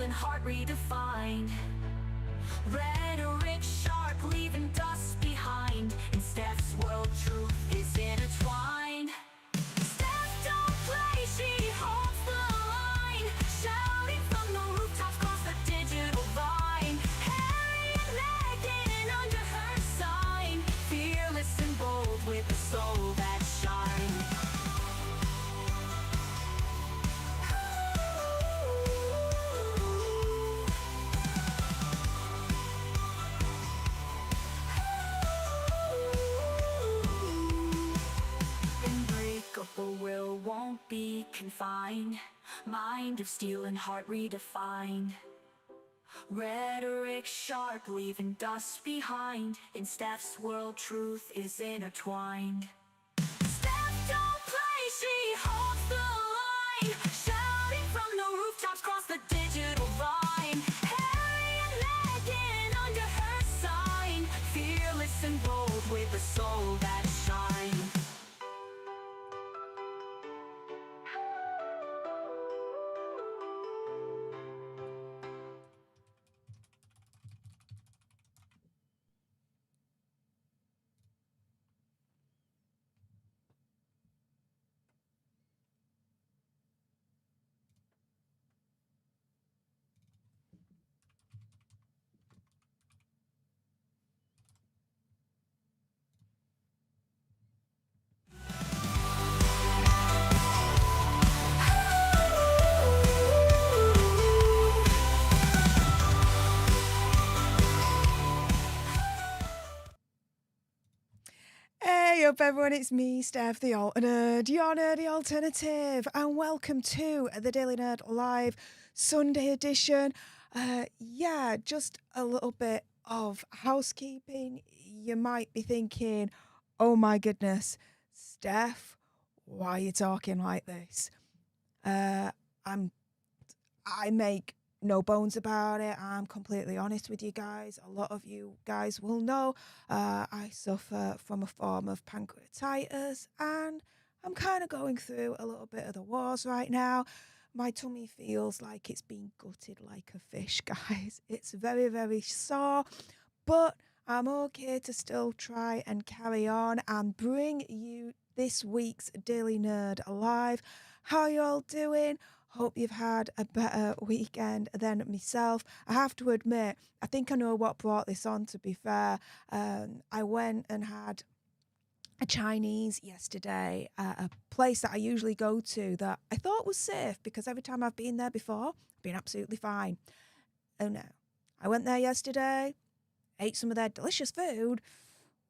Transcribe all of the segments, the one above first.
stealing heart redefined. Rhetoric sharp, leaving dust behind. In Stef's world, truth is intertwined. Stef don't play, she holds the line, shouting from the rooftops across the digital vine. Harry and Meghan under her sign, fearless and bold with a soul that shines. Unbreakable will won't be confined, mind of steel and heart redefined. Rhetoric sharp, leaving dust behind. In Stef's world, truth is intertwined. Stef don't play, she holds the line, shouting from the rooftops across the digital vine. Harry and Meghan under her sign, fearless and bold with a soul that shines. Hey up everyone, it's me, Stef, the alternate, your nerdy alternative, and welcome to the Daily Nerd Live Sunday edition. Just a little bit of housekeeping. You might be thinking, oh my goodness, Stef, why are you talking like this? I make no bones about it. I'm completely honest with you guys. A lot of you guys will know I suffer from a form of pancreatitis, and I'm kind of going through a little bit of the wars right now. My tummy feels like it's been gutted like a fish, guys. It's very, very sore, but I'm okay to still try and carry on and bring you this week's Daily Nerd Alive. How you all doing? Hope you've had a better weekend than myself. I have to admit, I think I know what brought this on, to be fair. I went and had a Chinese yesterday at a place that I usually go to that I thought was safe because every time I've been there before, I've been absolutely fine. Oh no. I went there yesterday, ate some of their delicious food,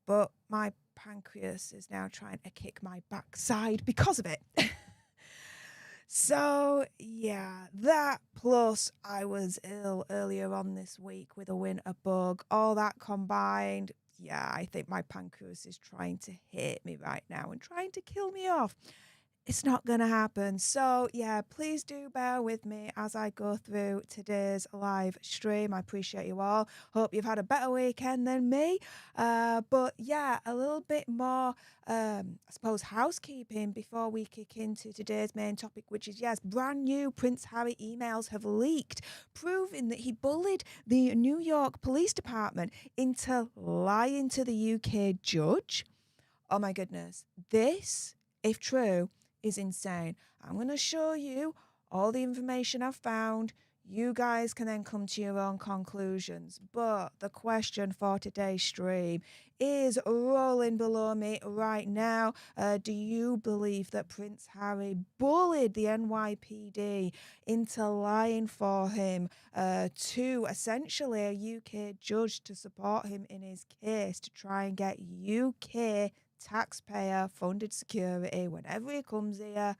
but my pancreas is now trying to kick my backside because of it. So, yeah, that plus I was ill earlier on this week with a winter bug. All that combined, yeah, I think my pancreas is trying to hit me right now and trying to kill me off. It's not going to happen. So, yeah, please do bear with me as I go through today's live stream. I appreciate you all. Hope you've had a better weekend than me. But, yeah, a little bit more, I suppose, housekeeping before we kick into today's main topic, which is, yes, brand new Prince Harry emails have leaked, proving that he bullied the New York Police Department into lying to the UK judge. Oh, my goodness. This, if true, is insane. I'm going to show you all the information I've found. You guys can then come to your own conclusions. But the question for today's stream is rolling below me right now. Do you believe that Prince Harry bullied the NYPD into lying for him to essentially a UK judge to support him in his case to try and get UK taxpayer funded security whenever he comes here,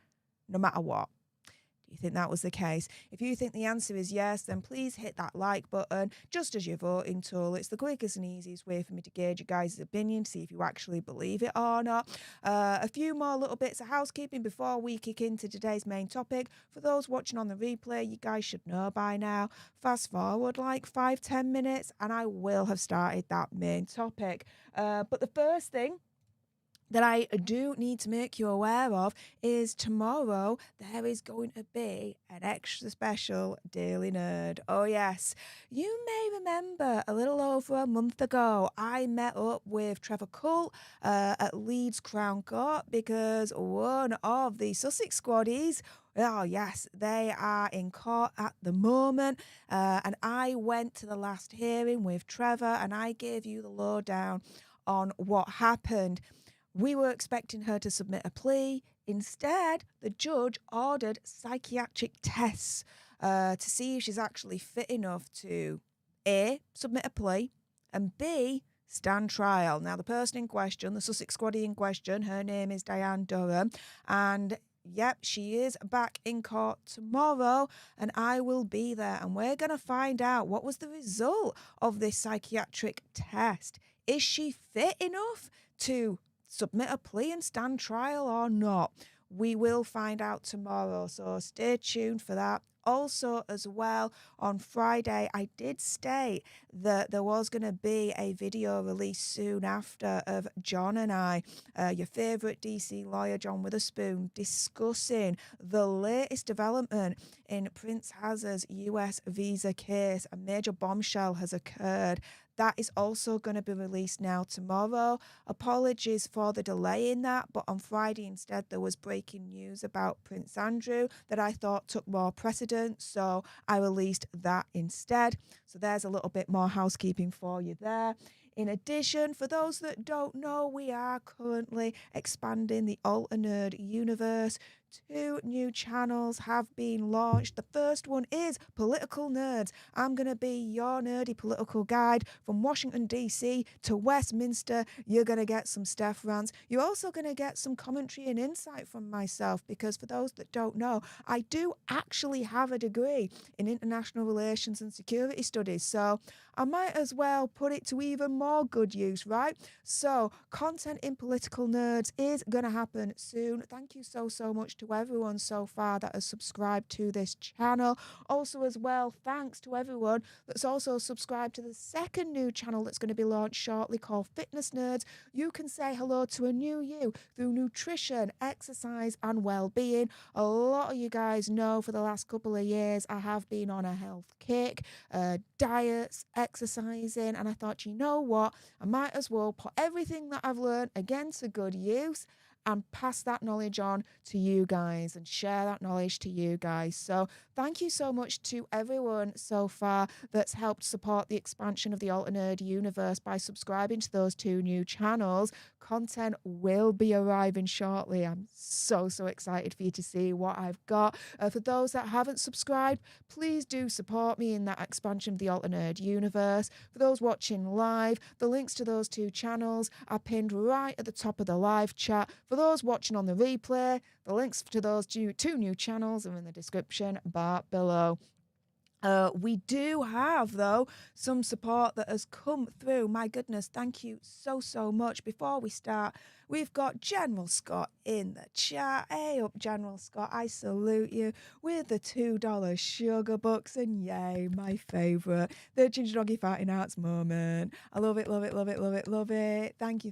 no matter what? Do you think that was the case? If you think the answer is yes, then please hit that like button just as your voting tool. It's the quickest and easiest way for me to gauge your guys' opinion, see if you actually believe it or not. A few more little bits of housekeeping before we kick into today's main topic. For those watching on the replay, you guys should know by now. Fast forward like 5-10 minutes and I will have started that main topic. But the first thing that I do need to make you aware of is tomorrow there is going to be an extra special Daily Nerd. Oh, yes. You may remember a little over a month ago, I met up with Trevor Cull at Leeds Crown Court because one of the Sussex squaddies, oh, yes, they are in court at the moment. And I went to the last hearing with Trevor and I gave you the lowdown on what happened. We were expecting her to submit a plea. Instead, the judge ordered psychiatric tests to see if she's actually fit enough to A, submit a plea, and B, stand trial. Now, the person in question, the Sussex squaddie in question, her name is Diane Durham, and yep, she is back in court tomorrow, and I will be there, and we're going to find out what was the result of this psychiatric test. Is she fit enough to submit a plea and stand trial or not? We will find out tomorrow, so stay tuned for that. Also, as well, on Friday, I did state that there was going to be a video released soon after of John and I, your favourite DC lawyer, John Witherspoon, discussing the latest development in Prince Hazard's US visa case. A major bombshell has occurred. That is also going to be released now tomorrow. Apologies for the delay in that, but on Friday instead there was breaking news about Prince Andrew that I thought took more precedent, so I released that instead. So there's a little bit more housekeeping for you there. In addition, for those that don't know, we are currently expanding the Alter Nerd universe. 2 new channels have been launched. The first one is Political Nerds. I'm going to be your nerdy political guide from Washington, D.C. to Westminster. You're going to get some Stef rants. You're also going to get some commentary and insight from myself because for those that don't know, I do actually have a degree in international relations and security studies. So I might as well put it to even more good use, right? So content in Political Nerds is going to happen soon. Thank you so much to everyone so far that has subscribed to this channel. Also as well, thanks to everyone that's also subscribed to the second new channel that's going to be launched shortly called Fitness Nerds. You can say hello to a new you through nutrition, exercise and well-being. A lot of you guys know for the last couple of years I have been on a health kick, diets, exercising, and I thought, you know what, I might as well put everything that I've learned again to good use and pass that knowledge on to you guys and share that knowledge to you guys. So thank you so much to everyone so far that's helped support the expansion of the Alter Nerd universe by subscribing to those 2 new channels. Content will be arriving shortly. I'm so excited for you to see what I've got. For those that haven't subscribed, please do support me in that expansion of the Alter Nerd universe. For those watching live, the links to those 2 channels are pinned right at the top of the live chat. For those watching on the replay, the links to those 2 new channels are in the description bar below. We do have, though, some support that has come through. My goodness, thank you so much. Before we start, we've got General Scott in the chat. Hey up, General Scott. I salute you with the $2 sugar bucks. And yay, my favourite, the Ginger Doggy Fighting Arts moment. I love it. Thank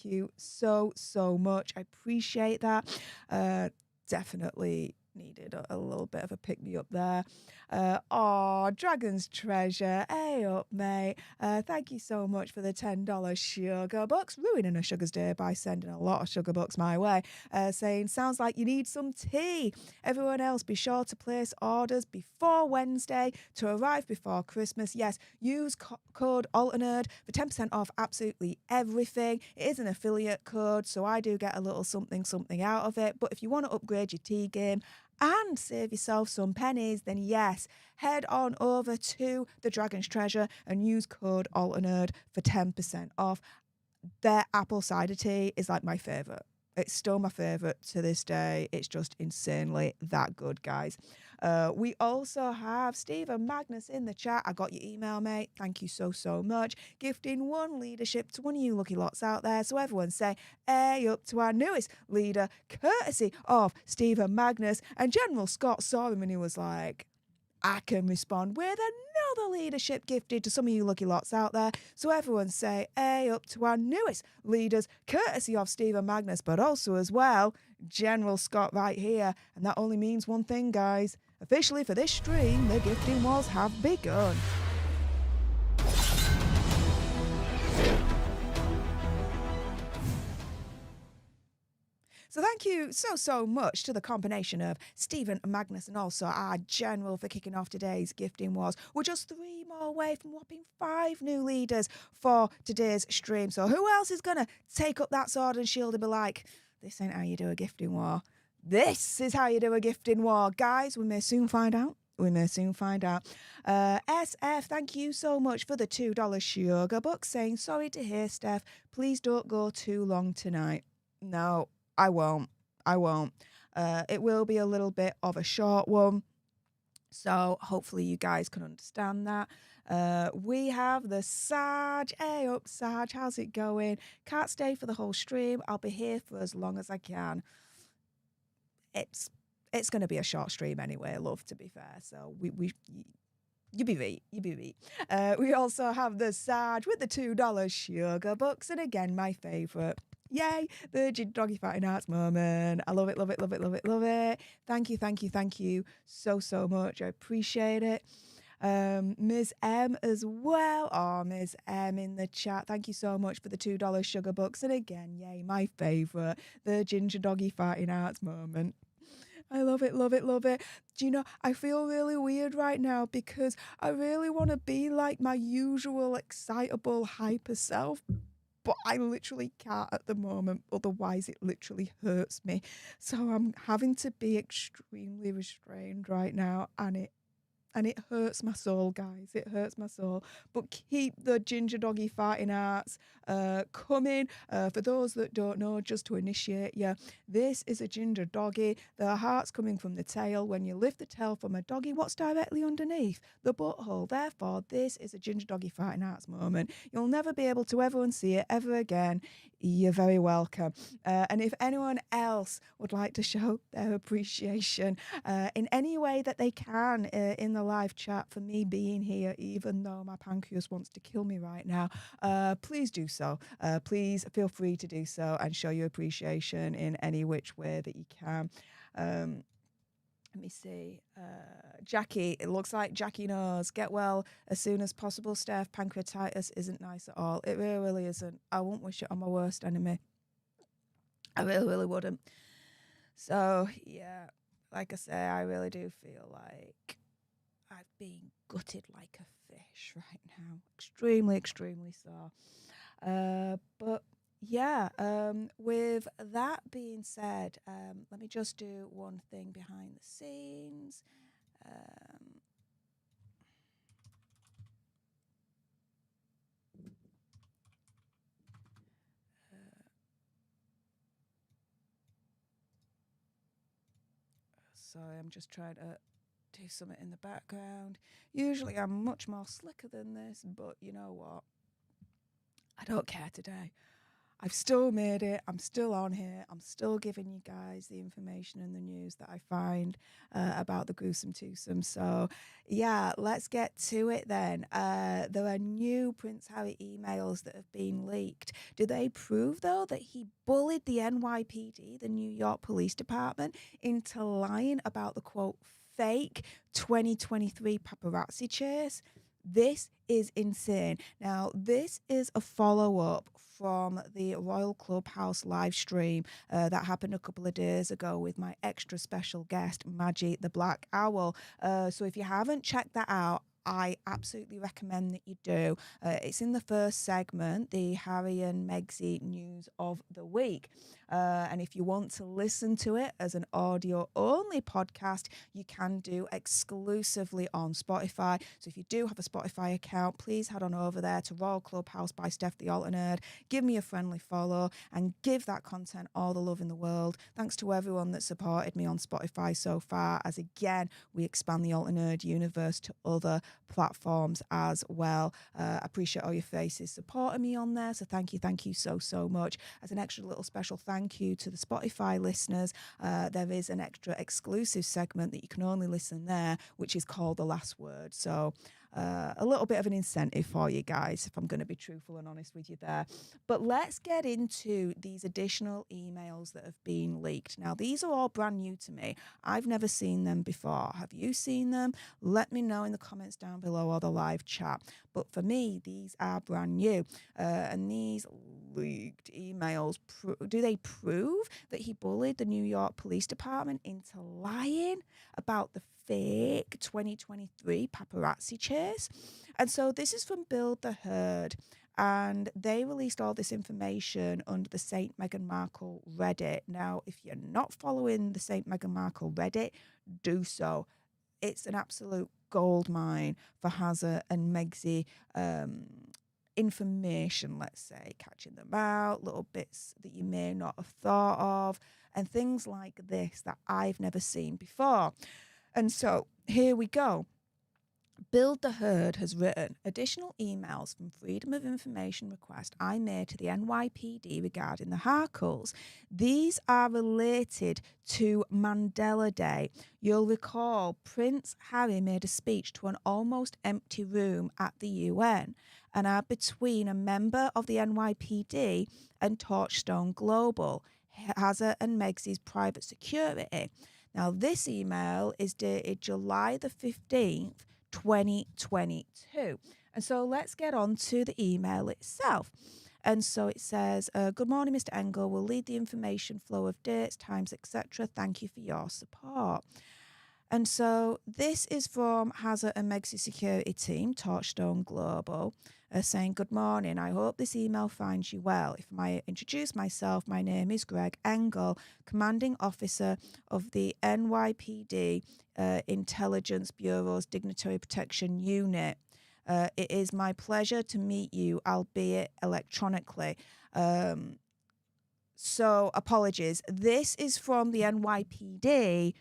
you so much. I appreciate that. Definitely needed a little bit of a pick-me-up there. Dragon's Treasure. Hey up, mate. Thank you so much for the $10 sugar bucks. Ruining a sugar's day by sending a lot of sugar bucks my way. Saying, sounds like you need some tea. Everyone else, be sure to place orders before Wednesday to arrive before Christmas. Yes, use code ALTERNERD for 10% off absolutely everything. It is an affiliate code, so I do get a little something out of it. But if you want to upgrade your tea game and save yourself some pennies, then yes, head on over to the Dragon's Treasure and use code ALTERNERD for 10% off. Their apple cider tea is like my favourite. It's still my favourite to this day. It's just insanely that good, guys. We also have Stephen Magnus in the chat. I got your email, mate. Thank you so much. Gifting 1 leadership to one of you lucky lots out there. So everyone say, hey up to our newest leader, courtesy of Stephen Magnus. And General Scott saw him and he was like, I can respond with another leadership gifted to some of you lucky lots out there. So everyone say A up to our newest leaders, courtesy of Stephen Magnus, but also as well, General Scott right here. And that only means one thing, guys. Officially for this stream, the gifting wars have begun. So thank you so much to the combination of Stephen Magnus and also our General for kicking off today's gifting wars. We're just 3 more away from whopping 5 new leaders for today's stream. So who else is going to take up that sword and shield and be like, this ain't how you do a gifting war. This is how you do a gifting war. Guys, we may soon find out. SF, thank you so much for the $2 sugar book, saying, sorry to hear, Steph. Please don't go too long tonight. No, I won't. It will be a little bit of a short one. So hopefully you guys can understand that. We have the Sarge. Hey up, Sarge. How's it going? Can't stay for the whole stream. I'll be here for as long as I can. It's going to be a short stream anyway, love, to be fair. So you be right. We also have the Sarge with the $2 sugar bucks. And again, my favourite. Yay, Virgin Doggy Fighting Arts moment. I love it. Thank you so much. I appreciate it. Ms. M as well. Oh, Ms. M in the chat. Thank you so much for the $2 sugar bucks. And again, yay, my favourite, the Ginger Doggy Fighting Arts moment. I love it. Do you know, I feel really weird right now because I really want to be like my usual excitable hyper self, but I literally can't at the moment, otherwise it literally hurts me. So I'm having to be extremely restrained right now, and it hurts my soul, guys. It hurts my soul. But keep the Ginger Doggy Fighting Arts coming. For those that don't know, just to initiate you, this is a ginger doggy. The heart's coming from the tail. When you lift the tail from a doggy, what's directly underneath? The butthole. Therefore, this is a Ginger Doggy Fighting Arts moment. You'll never be able to ever unsee it ever again. You're very welcome. And if anyone else would like to show their appreciation in any way that they can in the live chat for me being here, even though my pancreas wants to kill me right now, please do so. Please feel free to do so and show your appreciation in any which way that you can. Let me see. Jackie, it looks like Jackie knows. Get well as soon as possible, Steph. Pancreatitis isn't nice at all. It really isn't. I won't wish it on my worst enemy. I really wouldn't. So, yeah, like I say, I really do feel like I've been gutted like a fish right now. Extremely so. But yeah, with that being said, let me just do one thing behind the scenes. Sorry, I'm just trying to do something in the background. Usually I'm much more slicker than this, but you know what? I don't care today. I've still made it. I'm still on here. I'm still giving you guys the information and the news that I find about the gruesome twosome. So, yeah, let's get to it then. There are new Prince Harry emails that have been leaked. Do they prove, though, that he bullied the NYPD, the New York Police Department, into lying about the, quote, fake 2023 paparazzi chase? This is insane. Now, this is a follow-up from the Royal Clubhouse live stream that happened a couple of days ago with my extra special guest, Maggie the Black Owl. So if you haven't checked that out, I absolutely recommend that you do. It's in the first segment, the Harry and Megsy news of the week. And if you want to listen to it as an audio-only podcast, you can do exclusively on Spotify. So if you do have a Spotify account, please head on over there to Royal Clubhouse by Stef the Alternerd. Give me a friendly follow and give that content all the love in the world. Thanks to everyone that supported me on Spotify so far, as again, we expand the Alternerd universe to other platforms as well. I appreciate all your faces supporting me on there. So thank you so much. As an extra little special thank you to the Spotify listeners, there is an extra exclusive segment that you can only listen there, which is called The Last Word. So a little bit of an incentive for you guys, if I'm going to be truthful and honest with you there. But let's get into these additional emails that have been leaked. Now, these are all brand new to me. I've never seen them before. Have you seen them? Let me know in the comments down below or the live chat. But for me, these are brand new. And these leaked emails, do they prove that he bullied the New York Police Department into lying about the fake 2023 paparazzi chase? And so this is from Build the Herd, and they released all this information under the Saint Meghan Markle Reddit. Now, if you're not following the Saint Meghan Markle Reddit, do so. It's an absolute gold mine for Hazza and Megsy information, let's say, catching them out, little bits that you may not have thought of, and things like this that I've never seen before. And so here we go. Build the Herd has written, additional emails from Freedom of Information request I made to the NYPD regarding the Harkles. These are related to Mandela Day. You'll recall Prince Harry made a speech to an almost empty room at the UN and are between a member of the NYPD and Torchstone Global, Hazza and Megsy's private security. Now, this email is dated July the 15th, 2022. And so let's get on to the email itself. And so it says, good morning, Mr. Engel. We'll lead the information flow of dates, times, etc. Thank you for your support. And so this is from Hazza and Megsy's security team, Torchstone Global, saying, good morning. I hope this email finds you well. If I introduce myself, my name is Greg Engel, Commanding Officer of the NYPD Intelligence Bureau's Dignitary Protection Unit. It is my pleasure to meet you, albeit electronically. So apologies. This is from the NYPD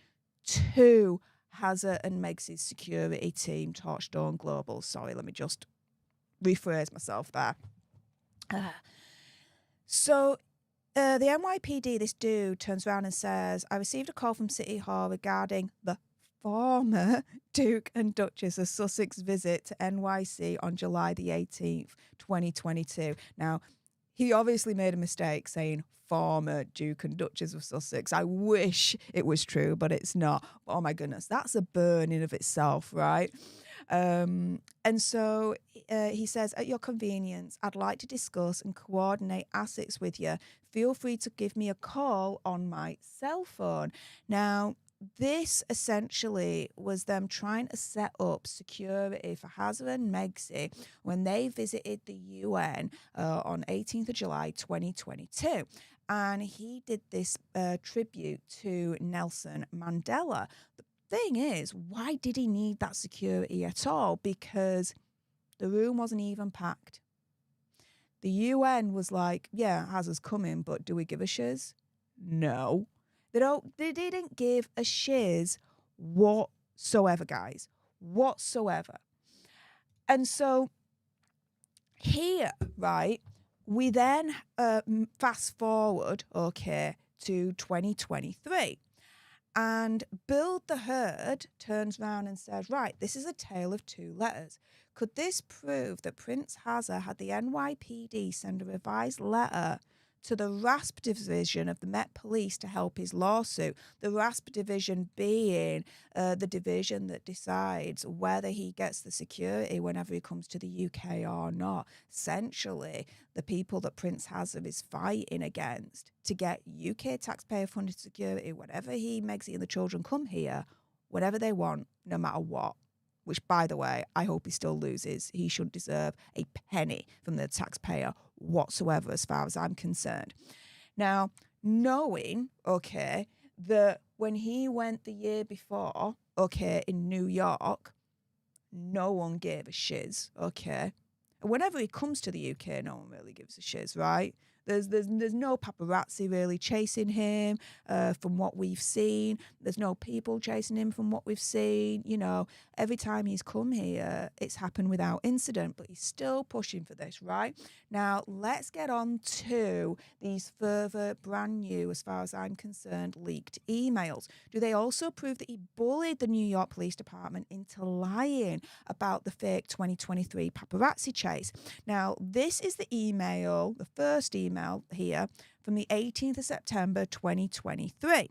to Hazza and Megsy's security team, Torchstone Global. Sorry, let me just rephrase myself there. So the NYPD, this dude turns around and says, I received a call from City Hall regarding the former Duke and Duchess of Sussex visit to NYC on July the 18th, 2022. Now, he obviously made a mistake saying former Duke and Duchess of Sussex. I wish it was true, but it's not. Oh my goodness, that's a burn in of itself, right? And so he says, at your convenience, I'd like to discuss and coordinate assets with you. Feel free to give me a call on my cell phone. Now, this essentially was them trying to set up security for Hazza and Megsy when they visited the UN on 18th of July 2022. And he did this tribute to Nelson Mandela. The thing is, why did he need that security at all? Because the room wasn't even packed. The UN was like, yeah, Hazza's coming, but do we give a shiz? No. They didn't give a shiz whatsoever, guys. Whatsoever. And so here, right, we then fast forward, okay, to 2023. And Build the Herd turns around and says, right, this is a tale of two letters. Could this prove that Prince Hazza had the NYPD send a revised letter to the RASP division of the Met Police to help his lawsuit? The RASP division being the division that decides whether he gets the security whenever he comes to the UK or not. Essentially, the people that Prince Hazza is fighting against to get UK taxpayer-funded security whenever he, Megsy and the children come here, whatever they want, no matter what. Which, by the way, I hope he still loses. He shouldn't deserve a penny from the taxpayer whatsoever, as far as I'm concerned. Now, knowing, okay, that when he went the year before, okay, in New York, no one gave a shiz, okay? And whenever he comes to the UK, no one really gives a shiz, right? There's no paparazzi really chasing him from what we've seen. There's no people chasing him from what we've seen. You know, every time he's come here, it's happened without incident, but he's still pushing for this, right? Now, let's get on to these further brand new, as far as I'm concerned, leaked emails. Do they also prove that he bullied the New York Police Department into lying about the fake 2023 paparazzi chase? Now, this is the email, the first email here from the 18th of September 2023.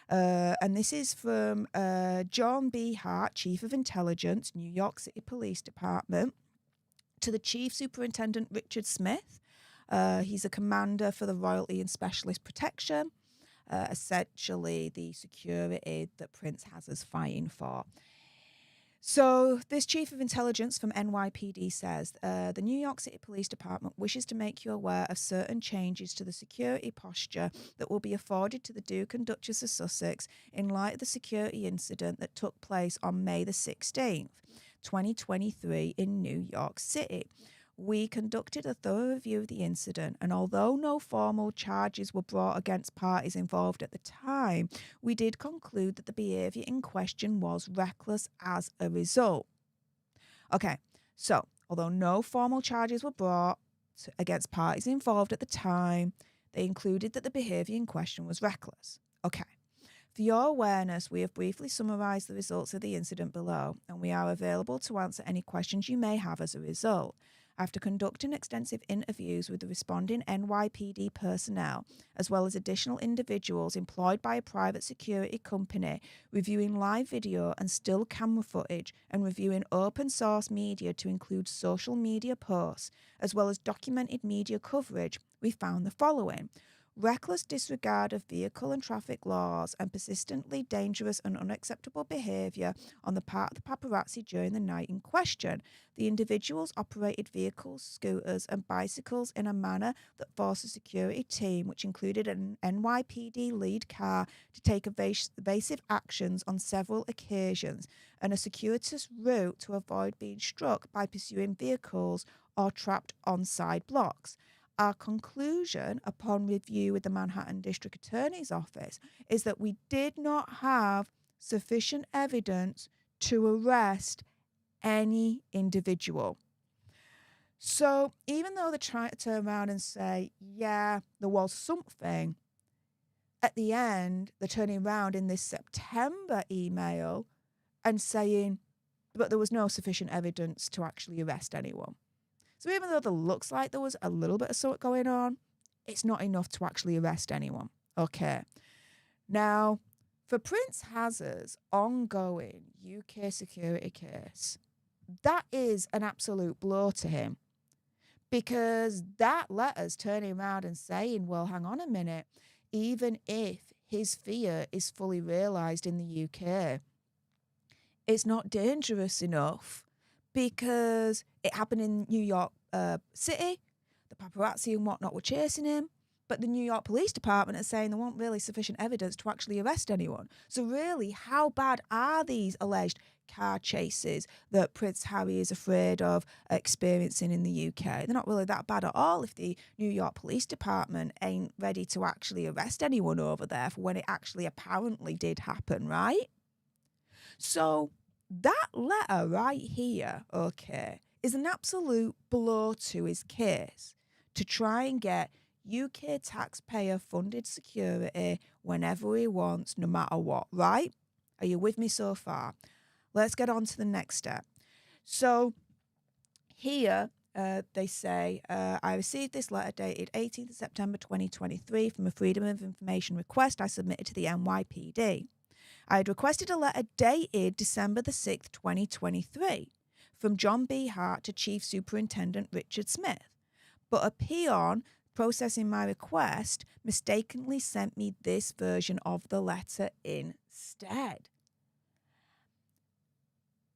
And this is from John B. Hart, Chief of Intelligence, New York City Police Department, to the Chief Superintendent Richard Smith. He's a commander for the Royalty and Specialist Protection, essentially the security that Prince has us fighting for. So this Chief of Intelligence from NYPD says, the New York City Police Department wishes to make you aware of certain changes to the security posture that will be afforded to the Duke and Duchess of Sussex in light of the security incident that took place on May the 16th, 2023 in New York City. We conducted a thorough review of the incident, and although no formal charges were brought against parties involved at the time, we did conclude that the behaviour in question was reckless as a result. Okay, so although no formal charges were brought against parties involved at the time, they included that the behaviour in question was reckless. Okay. For your awareness, we have briefly summarised the results of the incident below, and we are available to answer any questions you may have as a result. After conducting extensive interviews with the responding NYPD personnel, as well as additional individuals employed by a private security company, reviewing live video and still camera footage, and reviewing open source media to include social media posts, as well as documented media coverage, we found the following. Reckless disregard of vehicle and traffic laws and persistently dangerous and unacceptable behaviour on the part of the paparazzi during the night in question. The individuals operated vehicles, scooters and bicycles in a manner that forced the security team, which included an NYPD lead car, to take evasive actions on several occasions and a circuitous route to avoid being struck by pursuing vehicles or trapped on side blocks. Our conclusion upon review with the Manhattan District Attorney's Office is that we did not have sufficient evidence to arrest any individual. So even though they're trying to turn around and say, yeah, there was something, at the end, they're turning around in this September email and saying, but there was no sufficient evidence to actually arrest anyone. So even though there looks like there was a little bit of something going on, it's not enough to actually arrest anyone. Okay. Now, for Prince Hazard's ongoing UK security case, that is an absolute blow to him, because that letter's turning around and saying, well, hang on a minute, even if his fear is fully realised in the UK, it's not dangerous enough because it happened in New York City. The paparazzi and whatnot were chasing him, but the New York Police Department are saying there wasn't really sufficient evidence to actually arrest anyone. So really, how bad are these alleged car chases that Prince Harry is afraid of experiencing in the UK? They're not really that bad at all if the New York Police Department ain't ready to actually arrest anyone over there for when it actually apparently did happen, right? So that letter right here, okay, is an absolute blow to his case to try and get UK taxpayer-funded security whenever he wants, no matter what, right? Are you with me so far? Let's get on to the next step. So here they say, I received this letter dated 18th of September 2023 from a Freedom of Information request I submitted to the NYPD. I had requested a letter dated December the 6th, 2023 from John B. Hart to Chief Superintendent Richard Smith, but a peon processing my request mistakenly sent me this version of the letter instead.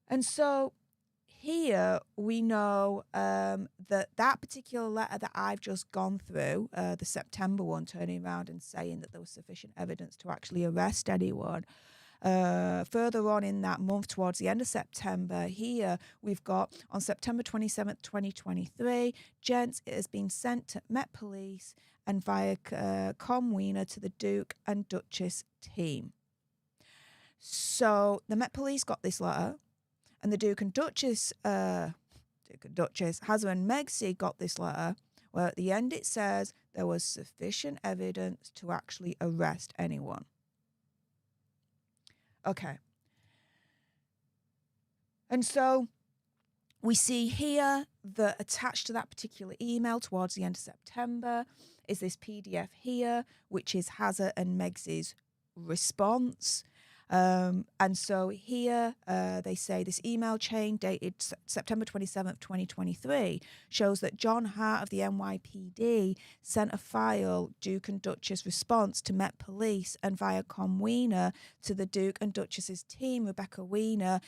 And so here we know that particular letter that I've just gone through, the September one, turning around and saying that there was sufficient evidence to actually arrest anyone, Further on in that month, towards the end of September, here we've got on September 27th, 2023, gents, it has been sent to Met Police and via Comweener to the Duke and Duchess team. So the Met Police got this letter, and the Duke and Duchess, Hazza and Megsy got this letter, where at the end it says there was sufficient evidence to actually arrest anyone. Okay. And so we see here that attached to that particular email towards the end of September is this PDF here, which is Hazza and Megsy's response. And so here they say this email chain dated September 27th, 2023 shows that John Hart of the NYPD sent a file Duke and Duchess response to Met Police and via Comweener to the Duke and Duchess's team. Rebecca Weiner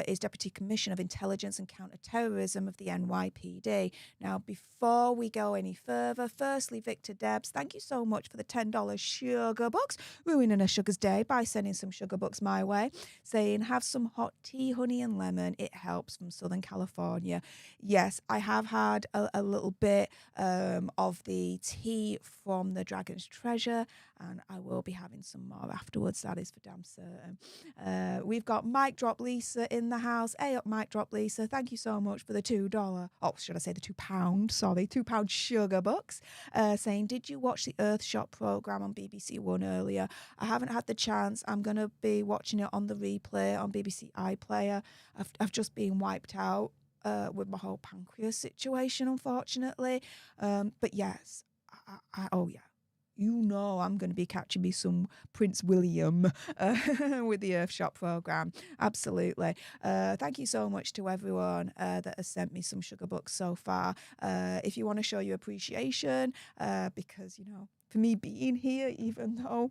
is Deputy Commissioner of Intelligence and Counter-Terrorism of the NYPD. Now, before we go any further, firstly, Victor Debs, thank you so much for the $10 sugar bucks, ruining a sugar's day by sending some sugar bucks my way, saying have some hot tea, honey and lemon, it helps, from Southern California. Yes, I have had a little bit of the tea from the Dragon's Treasure, and I will be having some more afterwards, that is for damn certain. We've got Mic Drop Lisa in the house. Hey up, Mic Drop Lisa, thank you so much for the $2, oh should I say the £2, sorry, £2 sugar bucks, saying did you watch the Earthshot programme on BBC One earlier? I haven't had the chance. I'm going to be watching it on the replay on BBC iPlayer. I've just been wiped out with my whole pancreas situation, unfortunately. But yes, oh yeah, you know I'm going to be catching me some Prince William with the Earthshot programme. Absolutely. Thank you so much to everyone that has sent me some sugar bucks so far. If you want to show your appreciation, because, you know, for me being here, even though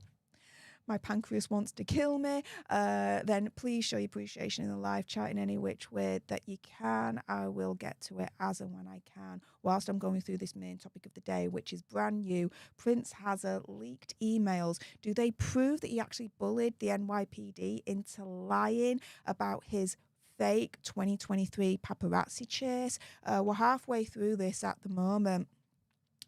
my pancreas wants to kill me, then please show your appreciation in the live chat in any which way that you can. I will get to it as and when I can, whilst I'm going through this main topic of the day, which is brand new. Prince Hazza leaked emails. Do they prove that he actually bullied the NYPD into lying about his fake 2023 paparazzi chase? We're halfway through this at the moment.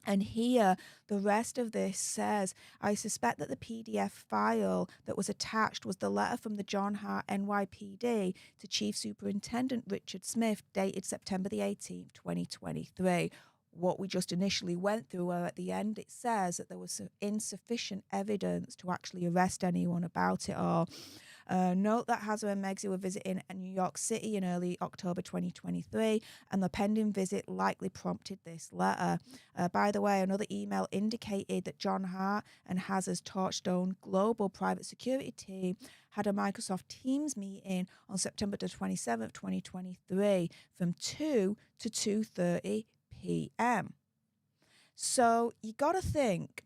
And here, the rest of this says, I suspect that the PDF file that was attached was the letter from the John Hart NYPD to Chief Superintendent Richard Smith, dated September the 18th, 2023. What we just initially went through, where at the end it says that there was insufficient evidence to actually arrest anyone about it all. Note that Hazza and Megsy were visiting New York City in early October 2023, and the pending visit likely prompted this letter. By the way, another email indicated that John Hart and Hazza's Torchstone Global Private Security Team had a Microsoft Teams meeting on September the 27th, 2023 from 2 to 2:30 p.m. So you got to think,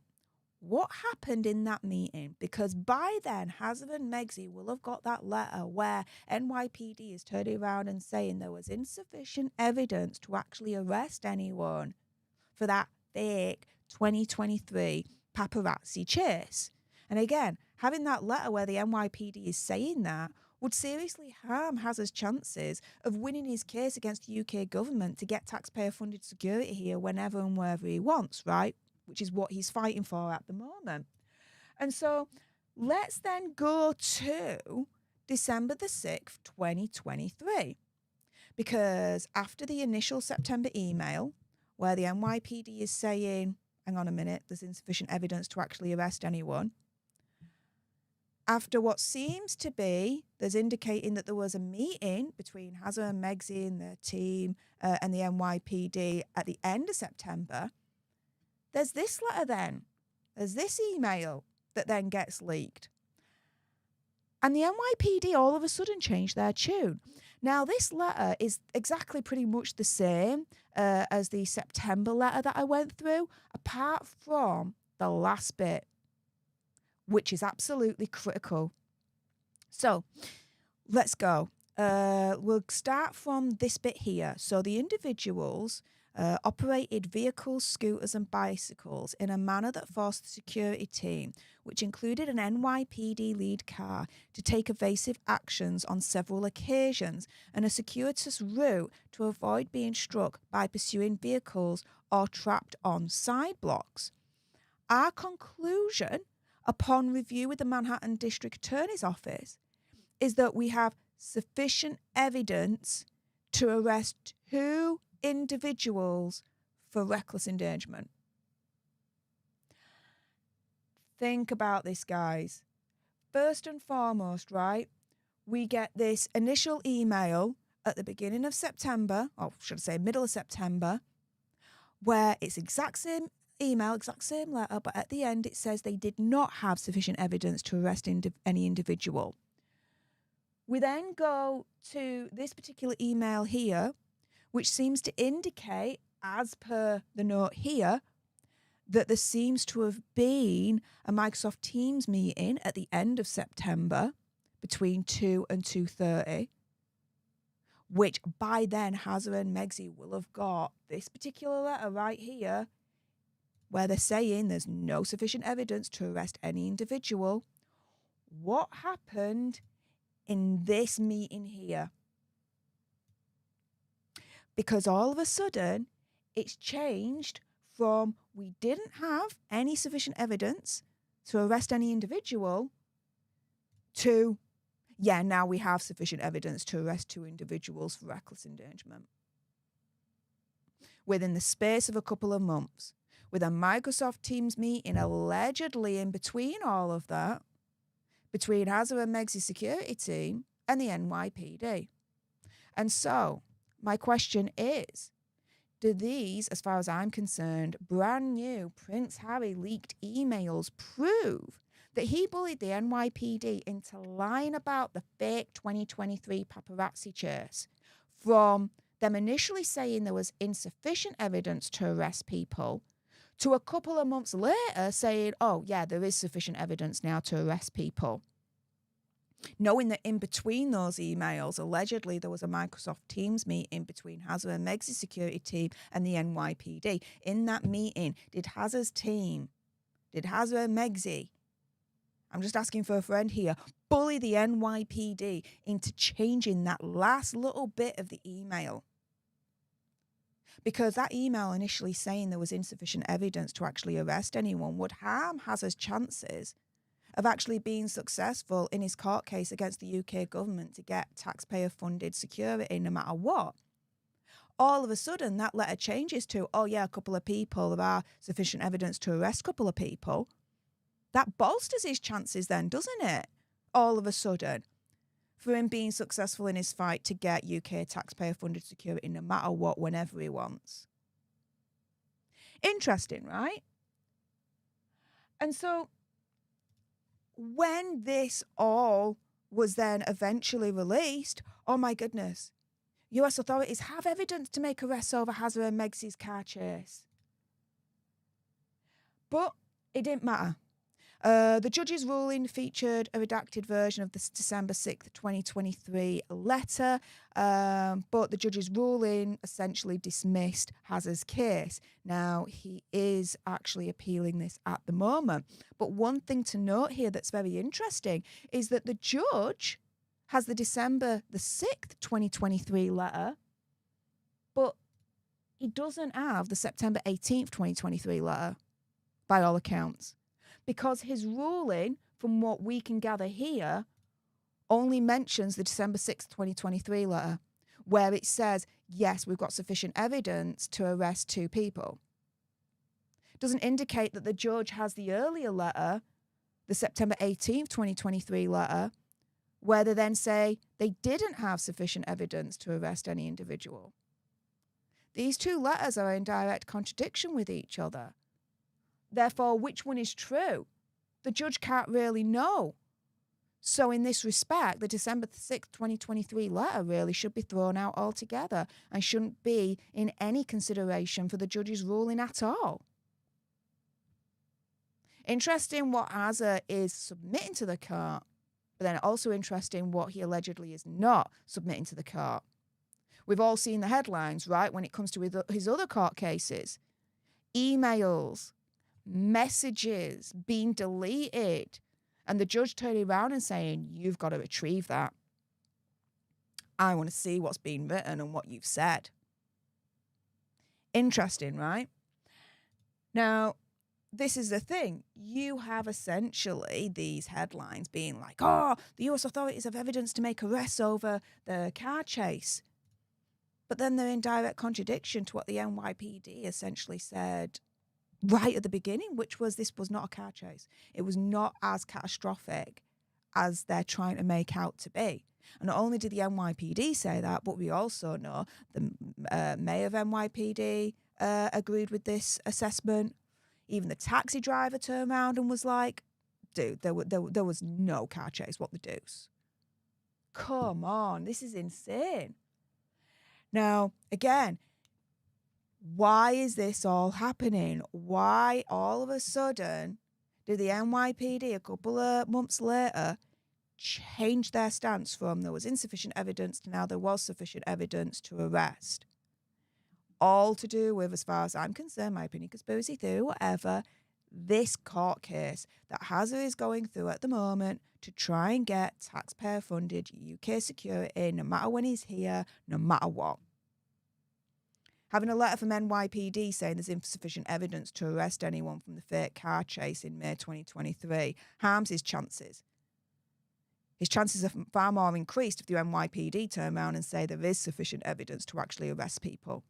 what happened in that meeting? Because by then, Hazza and Megsy will have got that letter where NYPD is turning around and saying there was insufficient evidence to actually arrest anyone for that fake 2023 paparazzi chase. And again, having that letter where the NYPD is saying that would seriously harm Hazza's chances of winning his case against the UK government to get taxpayer-funded security here whenever and wherever he wants, right? Which is what he's fighting for at the moment. And so let's then go to December the 6th, 2023. Because after the initial September email, where the NYPD is saying, hang on a minute, there's insufficient evidence to actually arrest anyone, after what seems to be, there's indicating that there was a meeting between Hazza and Megsy and their team and the NYPD at the end of September, there's this letter then. There's this email that then gets leaked. And the NYPD all of a sudden changed their tune. Now, this letter is exactly pretty much the same as the September letter that I went through, apart from the last bit, which is absolutely critical. So let's go. We'll start from this bit here. So the individuals operated vehicles, scooters and bicycles in a manner that forced the security team, which included an NYPD lead car, to take evasive actions on several occasions and a circuitous route to avoid being struck by pursuing vehicles or trapped on side blocks. Our conclusion, upon review with the Manhattan District Attorney's Office, is that we have sufficient evidence to arrest 2 individuals for reckless endangerment. Think about this, guys. First and foremost, right, we get this initial email at the beginning of September, or should I say middle of September, where it's exact same email, exact same letter, but at the end it says they did not have sufficient evidence to arrest any individual. We then go to this particular email here, which seems to indicate, as per the note here, that there seems to have been a Microsoft Teams meeting at the end of September between 2 and 2:30, which by then Hazza and Megzi will have got this particular letter right here, where they're saying there's no sufficient evidence to arrest any individual. What happened in this meeting here? Because all of a sudden, it's changed from we didn't have any sufficient evidence to arrest any individual to, yeah, now we have sufficient evidence to arrest 2 individuals for reckless endangerment. Within the space of a couple of months, with a Microsoft Teams meeting allegedly in between all of that, between Hazza and Megzi's security team and the NYPD. And so, my question is, do these, as far as I'm concerned, brand new Prince Harry leaked emails prove that he bullied the NYPD into lying about the fake 2023 paparazzi chase, from them initially saying there was insufficient evidence to arrest people to a couple of months later saying, oh yeah, there is sufficient evidence now to arrest people? Knowing that in between those emails, allegedly there was a Microsoft Teams meeting between Hazza and Megzi's security team and the NYPD. In that meeting, did Hazza and Megzi, I'm just asking for a friend here, bully the NYPD into changing that last little bit of the email? Because that email initially saying there was insufficient evidence to actually arrest anyone would harm Hazza's chances of actually being successful in his court case against the UK government to get taxpayer-funded security no matter what. All of a sudden, that letter changes to, oh yeah, a couple of people, there are sufficient evidence to arrest a couple of people. That bolsters his chances then, doesn't it? All of a sudden, for him being successful in his fight to get UK taxpayer-funded security no matter what, whenever he wants. Interesting, right? And so, when this all was then eventually released, oh my goodness, US authorities have evidence to make arrests over Hazza and Megzi's car chase. But it didn't matter. The judge's ruling featured a redacted version of the December 6th, 2023 letter, but the judge's ruling essentially dismissed Hazza's case. Now, he is actually appealing this at the moment. But one thing to note here that's very interesting is that the judge has the December the 6th, 2023 letter, but he doesn't have the September 18th, 2023 letter, by all accounts. Because his ruling, from what we can gather here, only mentions the December 6th, 2023 letter, where it says, yes, we've got sufficient evidence to arrest 2 people. It doesn't indicate that the judge has the earlier letter, the September 18th, 2023 letter, where they then say they didn't have sufficient evidence to arrest any individual. These 2 letters are in direct contradiction with each other. Therefore, which one is true? The judge can't really know. So in this respect, the December 6th, 2023 letter really should be thrown out altogether and shouldn't be in any consideration for the judge's ruling at all. Interesting what Hazza is submitting to the court, but then also interesting what he allegedly is not submitting to the court. We've all seen the headlines, right, when it comes to his other court cases. Emails, messages being deleted, and the judge turning around and saying, you've got to retrieve that. I want to see what's been written and what you've said. Interesting, right? Now, this is the thing. You have essentially these headlines being like, oh, the US authorities have evidence to make arrests over the car chase. But then they're in direct contradiction to what the NYPD essentially said right at the beginning, which was this was not a car chase. It was not as catastrophic as they're trying to make out to be. And not only did the NYPD say that, but we also know the mayor of NYPD agreed with this assessment. Even the taxi driver turned around and was like, dude, there was no car chase. What the deuce? Come on, this is insane. Now, again, why is this all happening? Why all of a sudden did the NYPD a couple of months later change their stance from there was insufficient evidence to now there was sufficient evidence to arrest? All to do with, as far as I'm concerned, my opinion, conspiracy theory, whatever, this court case that Hazard is going through at the moment to try and get taxpayer-funded UK security, no matter when he's here, no matter what. Having a letter from NYPD saying there's insufficient evidence to arrest anyone from the fake car chase in May 2023 harms his chances. His chances are far more increased if the NYPD turn around and say there is sufficient evidence to actually arrest people.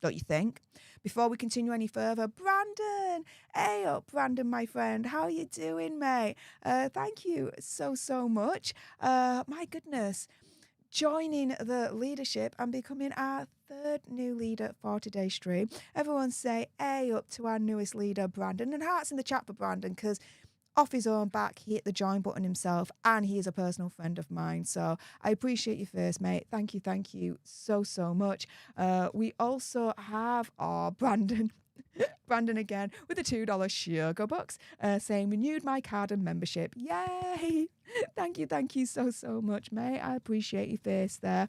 Don't you think? Before we continue any further, Brandon! Hey up, Brandon, my friend. How are you doing, mate? Thank you so much. My goodness. Joining the leadership and becoming our third new leader for today's stream. Everyone say hey up to our newest leader, Brandon. And hearts in the chat for Brandon, because off his own back, he hit the join button himself, and he is a personal friend of mine. So I appreciate you first, mate. Thank you so much. We also have our Brandon. Brandon again with a $2 sugar bucks saying renewed my card and membership. Yay! Thank you so much, mate. I appreciate your face there.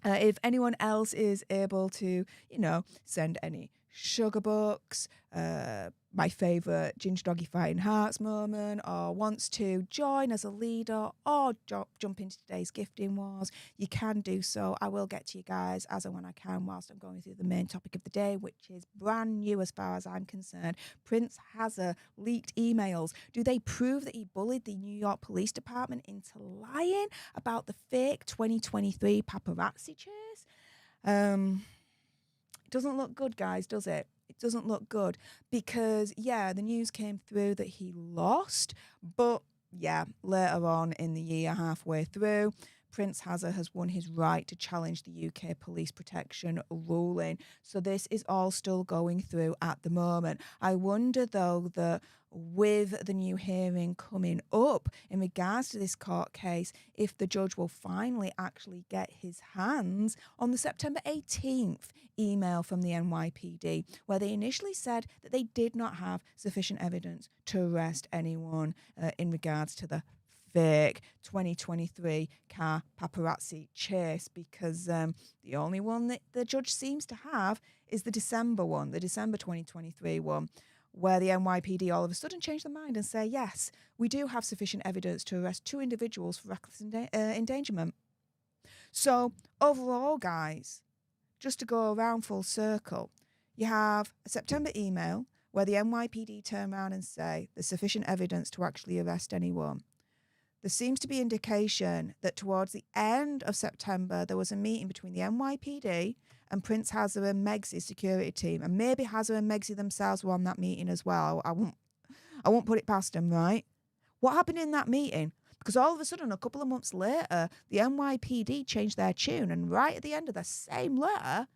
If anyone else is able to, send any sugar bucks, my favourite Ginger Doggy Fighting Hearts moment, or wants to join as a leader or jump into today's gifting wars, you can do so. I will get to you guys as and when I can whilst I'm going through the main topic of the day, which is brand new as far as I'm concerned. Prince Hazard leaked emails. Do they prove that he bullied the New York Police Department into lying about the fake 2023 paparazzi chase? It doesn't look good, guys, does it? It doesn't look good because, the news came through that he lost, but, later on in the year, halfway through, Prince Hazard has won his right to challenge the UK police protection ruling. So this is all still going through at the moment. I wonder, though, that with the new hearing coming up in regards to this court case, if the judge will finally actually get his hands on the September 18th email from the NYPD, where they initially said that they did not have sufficient evidence to arrest anyone in regards to the fake 2023 car paparazzi chase, because the only one that the judge seems to have is the December 2023 one, where the NYPD all of a sudden change their mind and say, yes, we do have sufficient evidence to arrest 2 individuals for reckless endangerment. So overall, guys, just to go around full circle, you have a September email where the NYPD turn around and say there's sufficient evidence to actually arrest anyone. There seems to be indication that towards the end of September, there was a meeting between the NYPD and Prince Hazard and Meg's security team. And maybe Hazard and Meg's themselves were on that meeting as well. I won't put it past them, right? What happened in that meeting? Because all of a sudden, a couple of months later, the NYPD changed their tune. And right at the end of the same letter,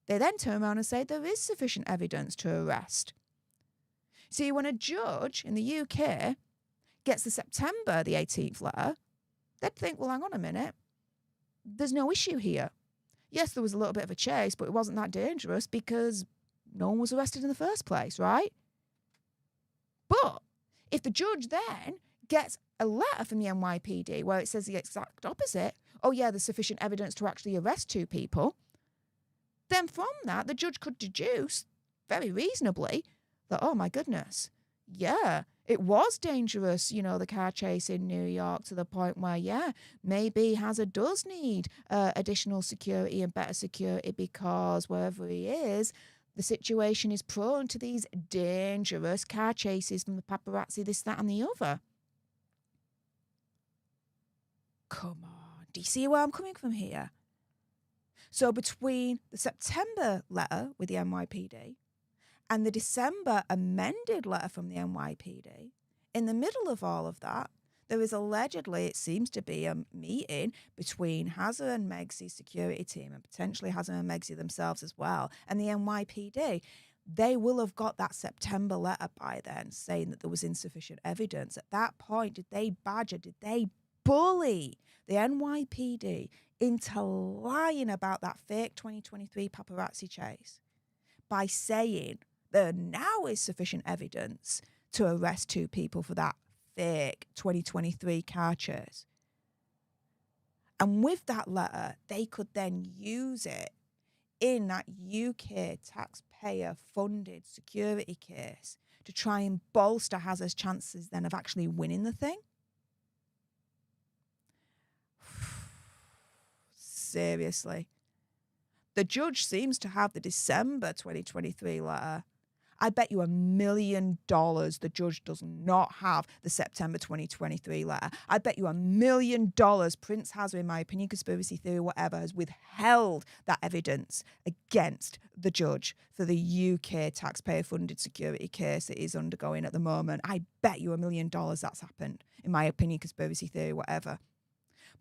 they then turn around and say there is sufficient evidence to arrest. See, when a judge in the UK gets the September the 18th letter, they'd think, well, hang on a minute. There's no issue here. Yes, there was a little bit of a chase, but it wasn't that dangerous because no one was arrested in the first place, right? But if the judge then gets a letter from the NYPD where it says the exact opposite, oh yeah, there's sufficient evidence to actually arrest 2 people, then from that, the judge could deduce very reasonably that, oh my goodness, yeah, it was dangerous, the car chase in New York, to the point where, yeah, maybe Hazard does need additional security and better security, because wherever he is, the situation is prone to these dangerous car chases from the paparazzi, this, that, and the other. Come on, do you see where I'm coming from here? So between the September letter with the NYPD and the December amended letter from the NYPD, in the middle of all of that, there is allegedly, it seems to be, a meeting between Hazard and Megsy's security team, and potentially Hazard and Megsy themselves as well, and the NYPD. They will have got that September letter by then saying that there was insufficient evidence. At that point, did they badger, did they bully the NYPD into lying about that fake 2023 paparazzi chase by saying there now is sufficient evidence to arrest 2 people for that fake 2023 car chase? And with that letter, they could then use it in that UK taxpayer-funded security case to try and bolster Hazard's chances then of actually winning the thing. Seriously. The judge seems to have the December 2023 letter. I bet you $1 million the judge does not have the September 2023 letter. I bet you $1 million Prince Hazard, in my opinion, conspiracy theory, whatever, has withheld that evidence against the judge for the UK taxpayer-funded security case it is undergoing at the moment. I bet you $1 million that's happened, in my opinion, conspiracy theory, whatever.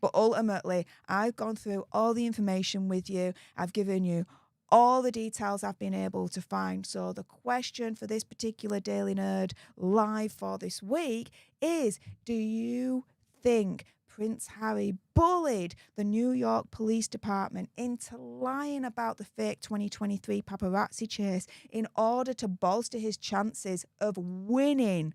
But ultimately, I've gone through all the information with you. I've given you all the details I've been able to find. So the question for this particular Daily Nerd live for this week is, do you think Prince Harry bullied the New York Police Department into lying about the fake 2023 paparazzi chase in order to bolster his chances of winning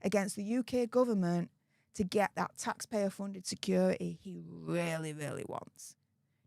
against the UK government to get that taxpayer-funded security he really, really wants?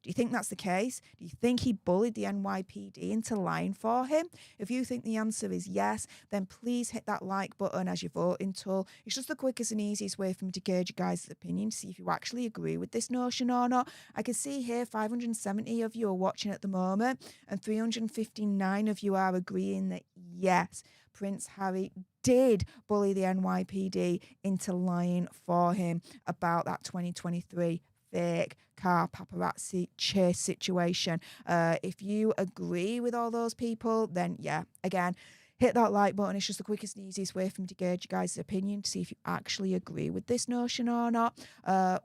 Do you think that's the case? Do you think he bullied the NYPD into lying for him? If you think the answer is yes, then please hit that like button as your voting tool. It's just the quickest and easiest way for me to gauge you guys' opinion, to see if you actually agree with this notion or not. I can see here 570 of you are watching at the moment, and 359 of you are agreeing that yes, Prince Harry did bully the NYPD into lying for him about that 2023 fake car paparazzi chase situation. If you agree with all those people, then yeah, again, hit that like button. It's just the quickest and easiest way for me to gauge you guys' opinion, to see if you actually agree with this notion or not.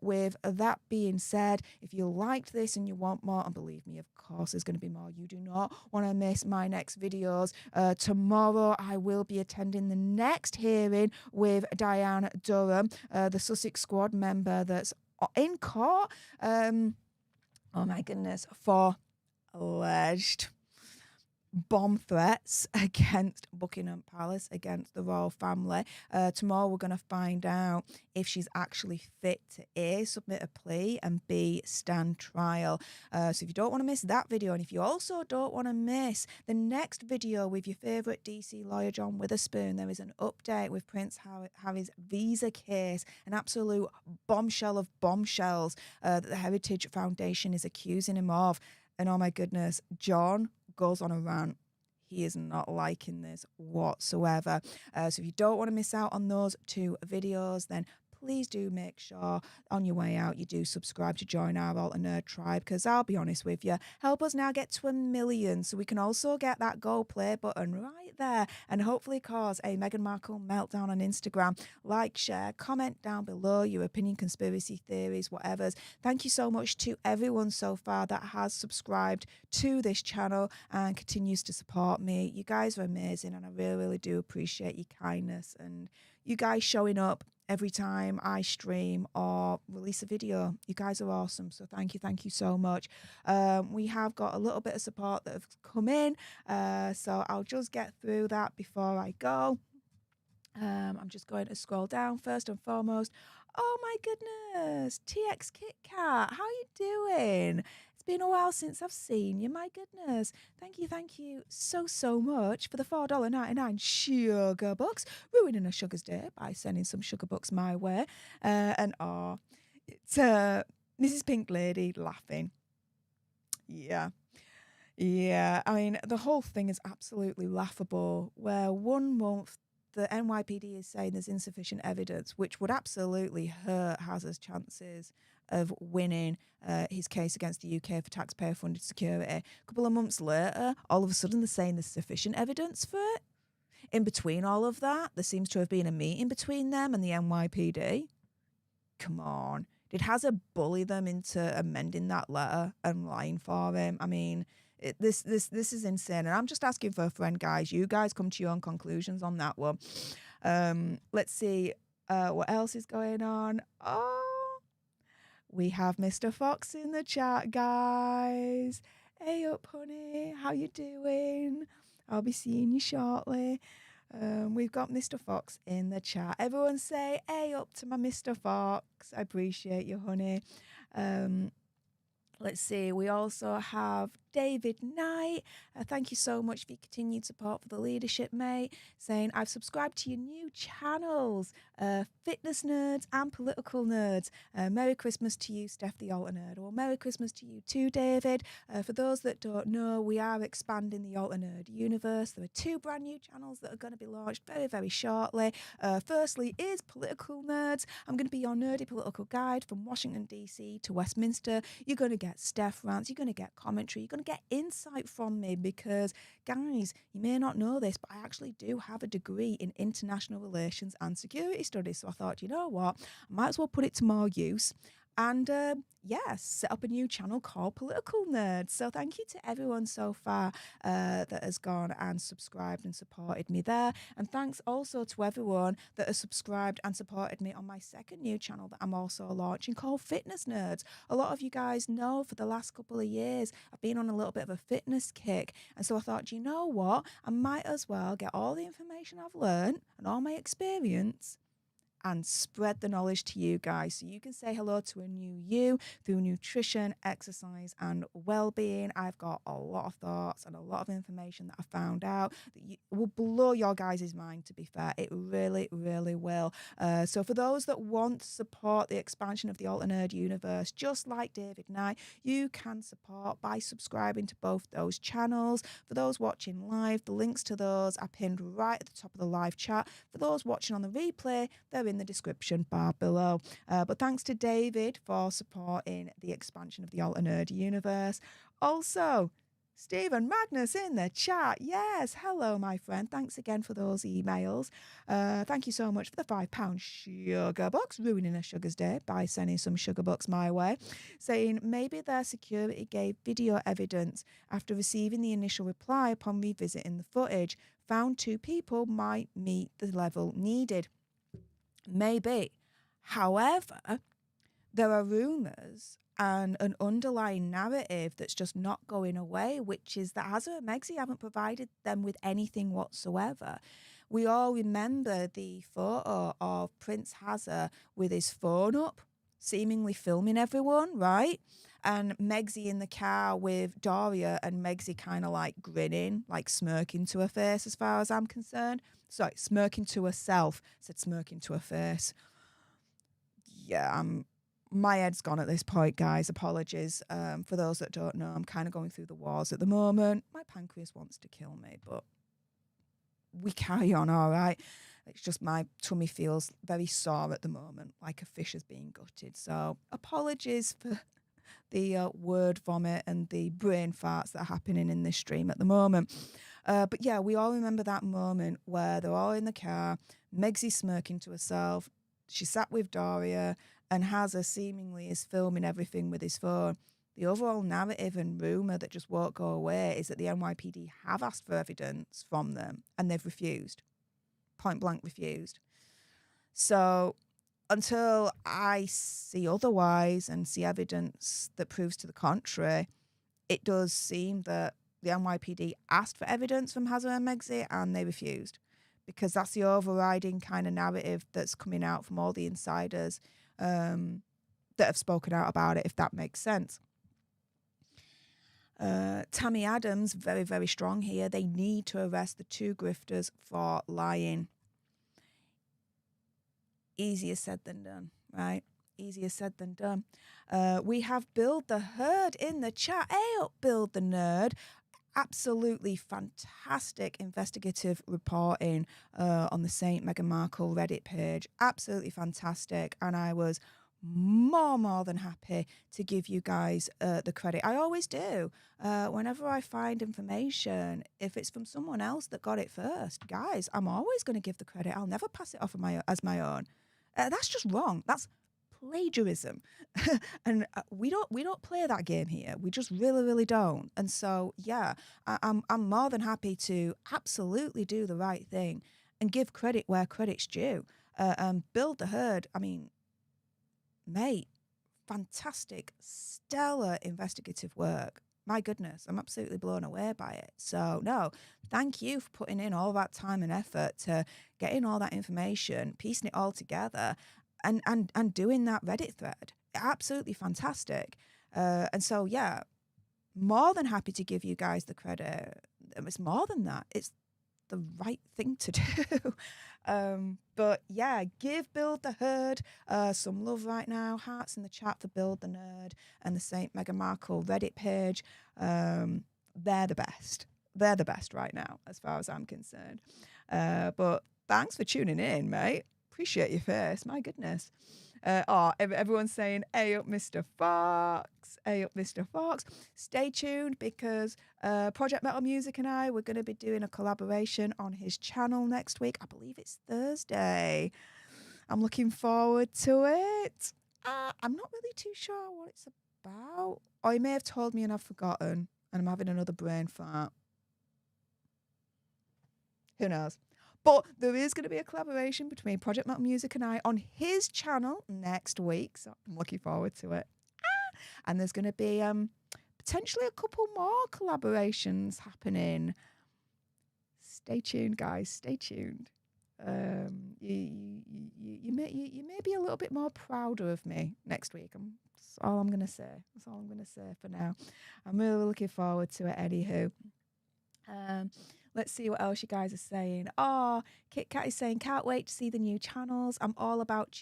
With that being said, if you liked this and you want more, and believe me, of course there's going to be more, you do not want to miss my next videos. Tomorrow I will be attending the next hearing with Diane Durham, the Sussex squad member that's in court, oh my goodness, for alleged bomb threats against Buckingham Palace, against the royal family. Tomorrow we're going to find out if she's actually fit to A, submit a plea, and B, stand trial. So if you don't want to miss that video, and if you also don't want to miss the next video with your favourite DC lawyer John Witherspoon, there is an update with Prince Harry's visa case, an absolute bombshell of bombshells that the Heritage Foundation is accusing him of. And oh my goodness, John goes on a rant. He is not liking this whatsoever. So if you don't want to miss out on those 2 videos, then please do make sure on your way out you do subscribe to join our Alter Nerd tribe, because I'll be honest with you, help us now get to 1 million so we can also get that go play button right there and hopefully cause a Meghan Markle meltdown on Instagram. Like, share, comment down below your opinion, conspiracy theories, whatever's. Thank you so much to everyone so far that has subscribed to this channel and continues to support me. You guys are amazing, and I really, really do appreciate your kindness and you guys showing up every time I stream or release a video. You guys are awesome. So thank you so much. We have got a little bit of support that have come in. So I'll just get through that before I go. I'm just going to scroll down first and foremost. Oh my goodness, TX Kit Kat, how you doing? It's been a while since I've seen you. My goodness, thank you so much for the $4.99 sugar bucks, ruining a sugar's day by sending some sugar bucks my way. It's Mrs. Pink Lady laughing. Yeah. Yeah, I mean, the whole thing is absolutely laughable. Where 1 month the NYPD is saying there's insufficient evidence, which would absolutely hurt Hazard's chances of winning his case against the UK for taxpayer-funded security. A couple of months later, all of a sudden they're saying there's sufficient evidence for it. In between all of that, there seems to have been a meeting between them and the NYPD. Come on. Did Hazard bully them into amending that letter and lying for him? I mean, this is insane. And I'm just asking for a friend, guys. You guys come to your own conclusions on that one. Let's see what else is going on. Oh, we have Mr. Fox in the chat, guys. Hey up, honey. How you doing? I'll be seeing you shortly. We've got Mr. Fox in the chat. Everyone say, hey up to my Mr. Fox. I appreciate you, honey. Let's see. We also have David Knight. Thank you so much for your continued support for the leadership, mate. Saying, I've subscribed to your new channels, Fitness Nerds and Political Nerds. Merry Christmas to you, Stef the Alter Nerd. Well, Merry Christmas to you too, David. For those that don't know, we are expanding the Alter Nerd universe. There are 2 brand new channels that are going to be launched very, very shortly. Firstly is Political Nerds. I'm going to be your nerdy political guide from Washington, D.C. to Westminster. You're going to get Stef rants, you're going to get commentary, you're going to get insight from me because, guys, you may not know this, but I actually do have a degree in international relations and security studies. So I thought, you know what, I might as well put it to more use. And set up a new channel called Political Nerds. So thank you to everyone so far that has gone and subscribed and supported me there. And thanks also to everyone that has subscribed and supported me on my second new channel that I'm also launching called Fitness Nerds. A lot of you guys know for the last couple of years, I've been on a little bit of a fitness kick. And so I thought, you know what? I might as well get all the information I've learned and all my experience and spread the knowledge to you guys so you can say hello to a new you through nutrition, exercise, and well-being. I've got a lot of thoughts and a lot of information that I found out that will blow your guys' mind, to be fair. It really, really will. So for those that want to support the expansion of the Alter Nerd universe, just like David Knight, you can support by subscribing to both those channels. For those watching live, the links to those are pinned right at the top of the live chat. For those watching on the replay, they're in the description bar below. But thanks to David for supporting the expansion of the Alter Nerd universe. Also, Stephen Magnus in the chat. Yes, hello, my friend. Thanks again for those emails. Thank you so much for the £5 sugar bucks, ruining a sugar's day by sending some sugar bucks my way. Saying maybe their security gave video evidence after receiving the initial reply upon revisiting the footage. Found 2 people might meet the level needed. Maybe. However, there are rumours and an underlying narrative that's just not going away, which is that Hazard and Megxi haven't provided them with anything whatsoever. We all remember the photo of Prince Hazard with his phone up, seemingly filming everyone, right? And Megxi in the car with Doria and Megxi kind of like grinning, like smirking to her face as far as I'm concerned. Sorry, smirking to herself, said smirking to her face. Yeah, my head's gone at this point, guys. Apologies. For those that don't know, I'm kind of going through the wars at the moment. My pancreas wants to kill me, but we carry on, all right? It's just my tummy feels very sore at the moment, like a fish is being gutted. So apologies for the word vomit and the brain farts that are happening in this stream at the moment. But yeah, we all remember that moment where they're all in the car, Megxi smirking to herself, she sat with Doria, and Hazard seemingly is filming everything with his phone. The overall narrative and rumour that just won't go away is that the NYPD have asked for evidence from them and they've refused. Point blank refused. So until I see otherwise and see evidence that proves to the contrary, it does seem that the NYPD asked for evidence from Hazard and Megxi and they refused because that's the overriding kind of narrative that's coming out from all the insiders that have spoken out about it, if that makes sense. Tammy Adams, very, very strong here. They need to arrest the 2 grifters for lying. Easier said than done, right? Easier said than done. We have Build the Herd in the chat. Hey up, Build the Nerd. Absolutely fantastic investigative reporting on the St. Meghan Markle Reddit page. Absolutely fantastic. And I was more than happy to give you guys the credit. I always do. Whenever I find information, if it's from someone else that got it first, guys, I'm always going to give the credit. I'll never pass it off as my own. That's just wrong. That's plagiarism. And we don't play that game here. We just really don't. And so yeah, I'm more than happy to absolutely do the right thing and give credit where credit's due. Build the Herd, I mean, mate, fantastic, stellar investigative work. My goodness, I'm absolutely blown away by it. So no, thank you for putting in all that time and effort to getting all that information, piecing it all together, and doing that Reddit thread. Absolutely fantastic. And so yeah, more than happy to give you guys the credit. It's more than that. It's the right thing to do. But yeah, give Build the Herd some love right now. Hearts in the chat for Build the Nerd and the St. Meghan Markle Reddit page. They're the best. They're the best right now, as far as I'm concerned. But thanks for tuning in, mate. Appreciate your face. My goodness. Everyone's saying, "Hey up, Mr. Fox. Hey up, Mr. Fox." Stay tuned because Project Metal Music and I, we're going to be doing a collaboration on his channel next week. I believe it's Thursday. I'm looking forward to it. I'm not really too sure what it's about. Or he may have told me and I've forgotten, and I'm having another brain fart. Who knows? But there is going to be a collaboration between Project Metal Music and I on his channel next week. So I'm looking forward to it. And there's going to be potentially a couple more collaborations happening. Stay tuned, guys. Stay tuned. You may be a little bit more prouder of me next week. That's all I'm going to say. That's all I'm going to say for now. I'm really looking forward to it, anywho. Let's see what else you guys are saying. Kit Kat is saying, can't wait to see the new channels. I'm all about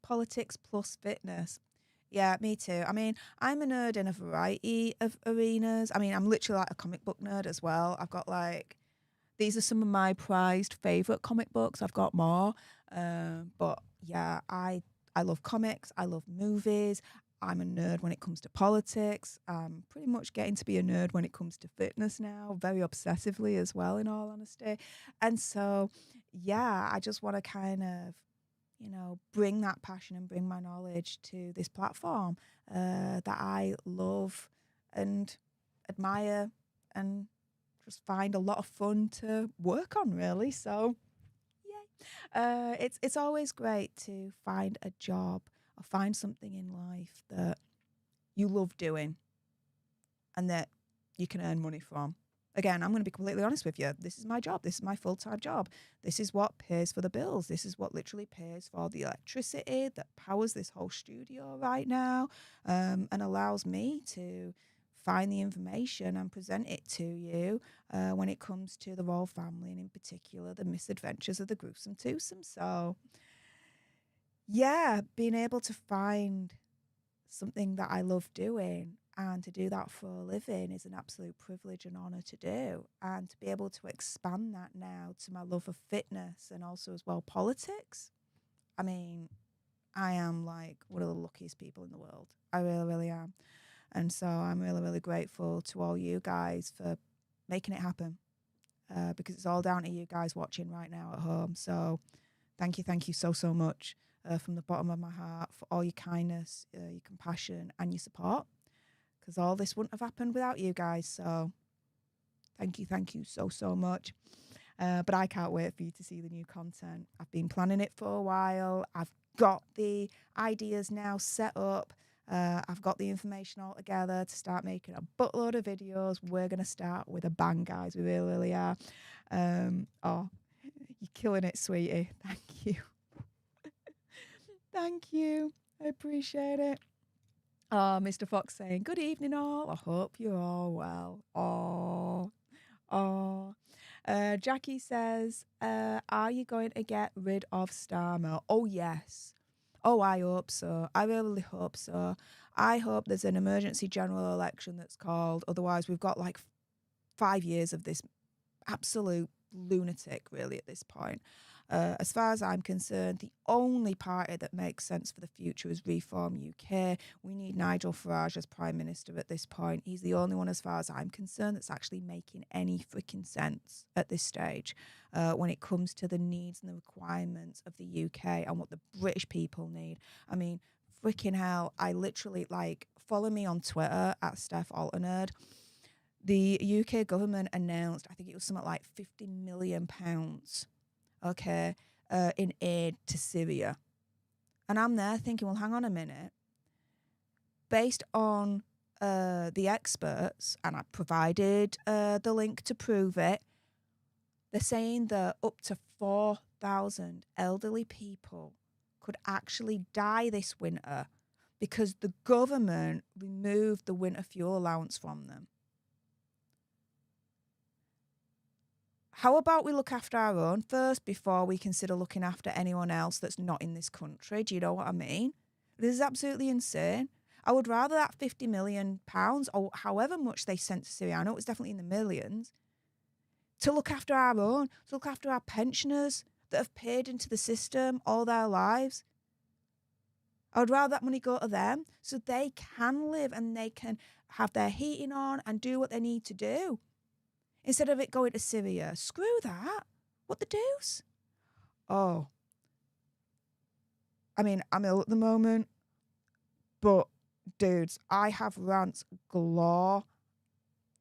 politics plus fitness. Yeah, me too. I mean, I'm a nerd in a variety of arenas. I mean, I'm literally like a comic book nerd as well. I've got these are some of my prized favorite comic books. I've got more. But yeah, I love comics. I love movies. I'm a nerd when it comes to politics. I'm pretty much getting to be a nerd when it comes to fitness now, very obsessively as well, in all honesty. And so, yeah, I just want to kind of, bring that passion and bring my knowledge to this platform that I love and admire and just find a lot of fun to work on, really. So, yay. It's always great to find a job or find something in life that you love doing and that you can earn money from. Again, I'm going to be completely honest with you. This is my job. This is my full-time job. This is what pays for the bills. This is what literally pays for the electricity that powers this whole studio right now, and allows me to find the information and present it to you when it comes to the royal family, and in particular, the misadventures of the gruesome twosome. So yeah, being able to find something that I love doing and to do that for a living is an absolute privilege and honor to do. And to be able to expand that now to my love of fitness and also as well politics. I mean, I am like one of the luckiest people in the world. I really, really am. And so I'm really, really grateful to all you guys for making it happen because it's all down to you guys watching right now at home. So thank you so much. From the bottom of my heart for all your kindness, your compassion and your support, because all this wouldn't have happened without you guys. So thank you so much. But I can't wait for you to see the new content. I've been planning it for a while. I've got the ideas now set up. I've got the information all together to start making a buttload of videos. We're going to start with a bang, guys. We really, really are. You're killing it, sweetie. Thank you. Thank you. I appreciate it. Oh, Mr. Fox saying, good evening, all. I hope you're all well. Oh. Jackie says, are you going to get rid of Starmer? Oh, yes. Oh, I hope so. I really hope so. I hope there's an emergency general election that's called. Otherwise, we've got like 5 years of this absolute lunatic, really, at this point. As far as I'm concerned, the only party that makes sense for the future is Reform UK. We need Nigel Farage as Prime Minister at this point. He's the only one, as far as I'm concerned, that's actually making any freaking sense at this stage when it comes to the needs and the requirements of the UK and what the British people need. I mean, freaking hell, I literally, like, follow me on Twitter at Stef Alternerd. The UK government announced, I think it was something like £50 million, okay, in aid to Syria. And I'm there thinking, well, hang on a minute. Based on the experts, and I provided the link to prove it, they're saying that up to 4,000 elderly people could actually die this winter because the government removed the winter fuel allowance from them. How about we look after our own first before we consider looking after anyone else that's not in this country? Do you know what I mean? This is absolutely insane. I would rather that £50 million or however much they sent to Syria, I know it was definitely in the millions, to look after our own, to look after our pensioners that have paid into the system all their lives. I would rather that money go to them so they can live and they can have their heating on and do what they need to do. Instead of it going to Syria. Screw that. What the deuce? Oh. I mean, I'm ill at the moment. But, dudes, I have rants galore.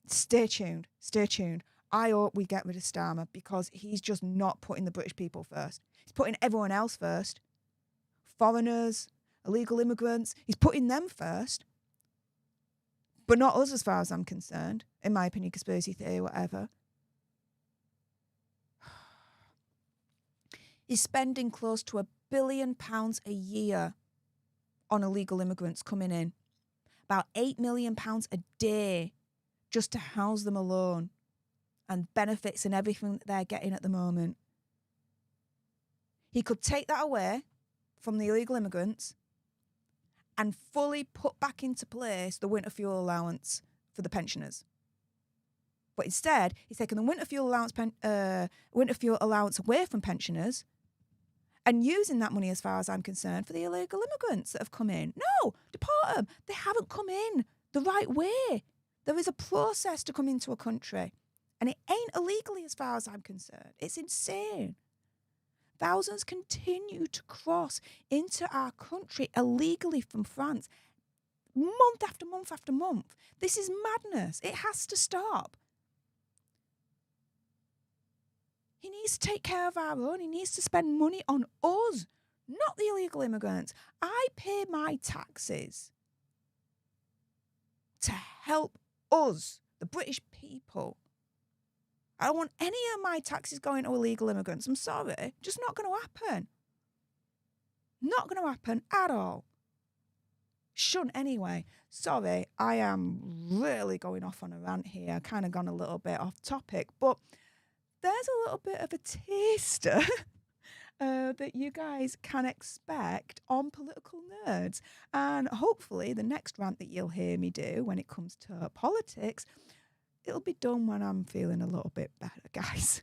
Stay tuned. Stay tuned. I hope we get rid of Starmer because he's just not putting the British people first. He's putting everyone else first. Foreigners, illegal immigrants. He's putting them first. But not us as far as I'm concerned. In my opinion, conspiracy theory, whatever. He's spending close to £1 billion a year on illegal immigrants coming in. About £8 million a day just to house them alone. And benefits and everything that they're getting at the moment. He could take that away from the illegal immigrants and fully put back into place the winter fuel allowance for the pensioners. But instead, he's taken the winter fuel allowance away from pensioners and using that money, as far as I'm concerned, for the illegal immigrants that have come in. No, deport them. They haven't come in the right way. There is a process to come into a country. And it ain't illegally as far as I'm concerned. It's insane. Thousands continue to cross into our country illegally from France month after month after month. This is madness. It has to stop. He needs to take care of our own. He needs to spend money on us, not the illegal immigrants. I pay my taxes to help us, the British people. I don't want any of my taxes going to illegal immigrants. I'm sorry. Just not going to happen. Not going to happen at all. Shouldn't anyway. Sorry, I am really going off on a rant here. Kind of gone a little bit off topic. But there's a little bit of a taster that you guys can expect on Political Nerds. And hopefully the next rant that you'll hear me do when it comes to politics, it'll be done when I'm feeling a little bit better, guys.